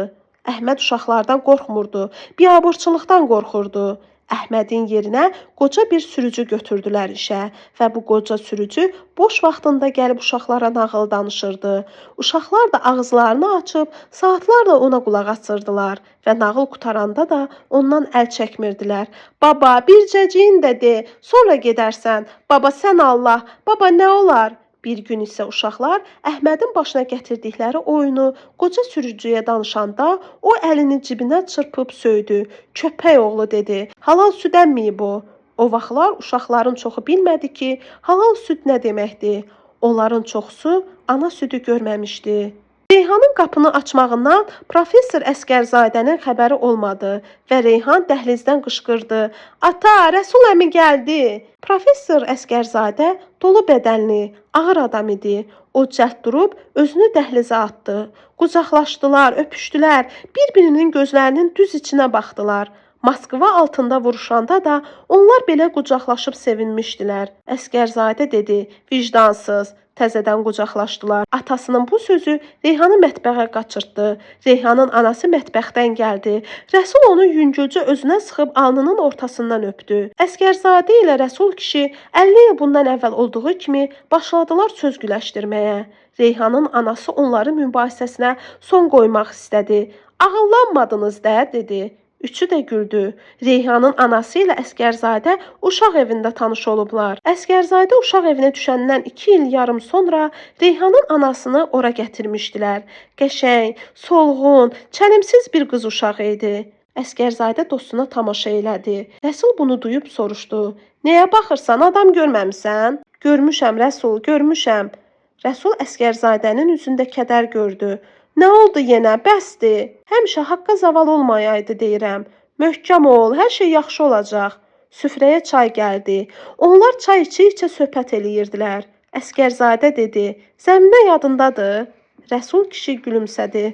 Speaker 1: Əhməd uşaqlardan qorxmurdu, biabırçılıqdan qorxurdu. Əhmədin yerinə qoca bir sürücü götürdülər işə və bu qoca sürücü boş vaxtında gəlib uşaqlara nağıl danışırdı. Uşaqlar da ağızlarını açıb saatlarla ona qulaq asırdılar və nağıl qurtaranda da ondan əl çəkmirdilər. Baba, bircəciyin də de, sonra gedərsən. Baba, sən Allah, baba nə olar? Bir gün isə uşaqlar Əhmədin başına gətirdikləri oyunu qoca sürücüyə danışanda o əlini cibinə çırpıb söydü. Köpək oğlu dedi. Halal süd əmməyib o. O vaxtlar uşaqların çoxu bilmədi ki, halal süd nə deməkdir. Onların çoxusu ana südü görməmişdi. Reyhanın qapını açmağından professor Əsgərzadənin xəbəri olmadı və Reyhan dəhlizdən qışqırdı. Ata, Rəsul əmi gəldi. Professor Əsgərzadə dolu bədənli, ağır adam idi. O cəld durub özünü dəhlizə atdı. Qucaqlaşdılar, öpüşdülər, bir-birinin gözlərinin düz içinə baxdılar. Moskva altında vuruşanda da onlar belə qucaqlaşıb sevinmişdilər. Əsgərzadə dedi, vicdansız. Təzədən qucaqlaşdılar. Atasının bu sözü Reyhanı mətbəxə qaçırtdı. Reyhanın anası mətbəxdən gəldi. Rəsul onu yüngülcə özünə sıxıb alnının ortasından öpdü. Əsgərzadə ilə Rəsul kişi 50 il bundan əvvəl olduğu kimi başladılar söz güləşdirməyə. Reyhanın anası onların mübahisəsinə son qoymaq istədi. Ağıllanmadınız da, dedi. Üçü də güldü. Reyhanın anası ilə Əsgərzadə uşaq evində tanış olublar. Əsgərzadə uşaq evinə düşəndən 2 il yarım sonra Reyhanın anasını ora gətirmişdilər. Qəşəng, solğun, çəlimsiz bir qız uşağı idi. Əsgərzadə dostuna tamaşa elədi. Rəsul bunu duyub soruşdu. Nəyə baxırsan, adam görməmisən? Görmüşəm Rəsul, görmüşəm. Rəsul Əsgərzadənin üzündə kədər gördü. Nə oldu yenə? Bəsdir. Həmişə haqqa zaval olmayaydı deyirəm. Möhkəm ol, hər şey yaxşı olacaq. Süfrəyə çay gəldi. Onlar çay içə-içə söhbət eləyirdilər. Əsgərzadə dedi, Zəminə yadındadır? Rəsul kişi gülümsədi.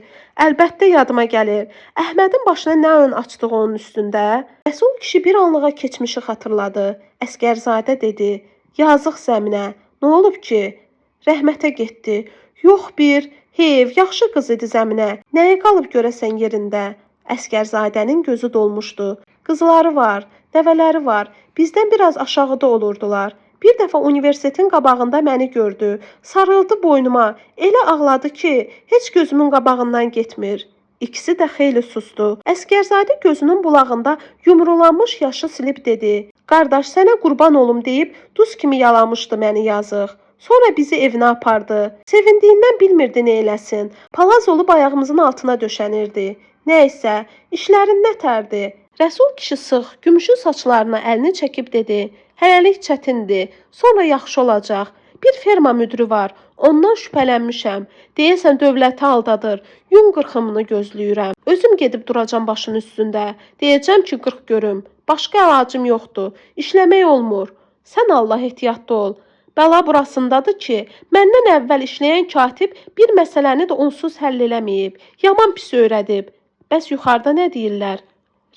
Speaker 1: Əlbəttə yadıma gəlir. Əhmədin başına nə ön açdığı onun üstündə? Rəsul kişi bir anlığa keçmişi xatırladı. Əsgərzadə dedi, yazıq Zəminə, nə olub ki? Rəhmətə getdi. Yox bir... Heyv, yaxşı qız idi Zəminə. Nəyə qalıb görəsən yerində? Əsgərzadənin gözü dolmuşdu. Qızları var, nəvələri var. Bizdən biraz aşağıda olurdular. Bir dəfə universitetin qabağında məni gördü. Sarıldı boynuma. Elə ağladı ki, heç gözümün qabağından getmir. İkisi də xeyli sustu. Əsgərzadə gözünün bulağında yumrulanmış yaşı silib dedi. Qardaş, sənə qurban olum deyib duz kimi yalamışdı məni yazıq. Sonra bizi evinə apardı. Sevindiyindən bilmirdi nə eləsin. Palaz olub ayağımızın altına döşənirdi. Nəysə, işlərin nətərdi? Rəsul kişi sıx, gümüşü saçlarına əlini çəkib dedi. Hələlik çətindir, sonra yaxşı olacaq. Bir ferma müdürü var, ondan şübhələnmişəm. Deyəsən dövləti aldadır, yun qırxımını gözləyirəm. Özüm gedib duracam başın üstündə. Deyəcəm ki, qırx görüm. Başqa əlacım yoxdur, işləmək olmur. Sən Allah ehtiyatlı ol. Bəla burasındadır ki, məndən əvvəl işləyən katib bir məsələni də onsuz həll eləməyib. Yaman pis öyrədib. Bəs yuxarıda nə deyirlər?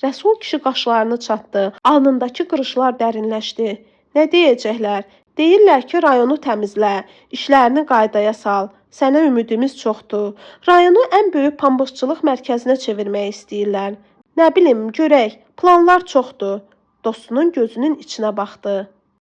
Speaker 1: Rəsul kişi qaşlarını çatdı. Alnındakı qırışlar dərinləşdi. Nə deyəcəklər? Deyirlər ki, rayonu təmizlə, işlərini qaydaya sal. Sənə ümidimiz çoxdur. Rayonu ən böyük pambıqçılıq mərkəzinə çevirmək istəyirlər. Nə bilim, görək, planlar çoxdur. Dostunun gözünün içinə baxdı.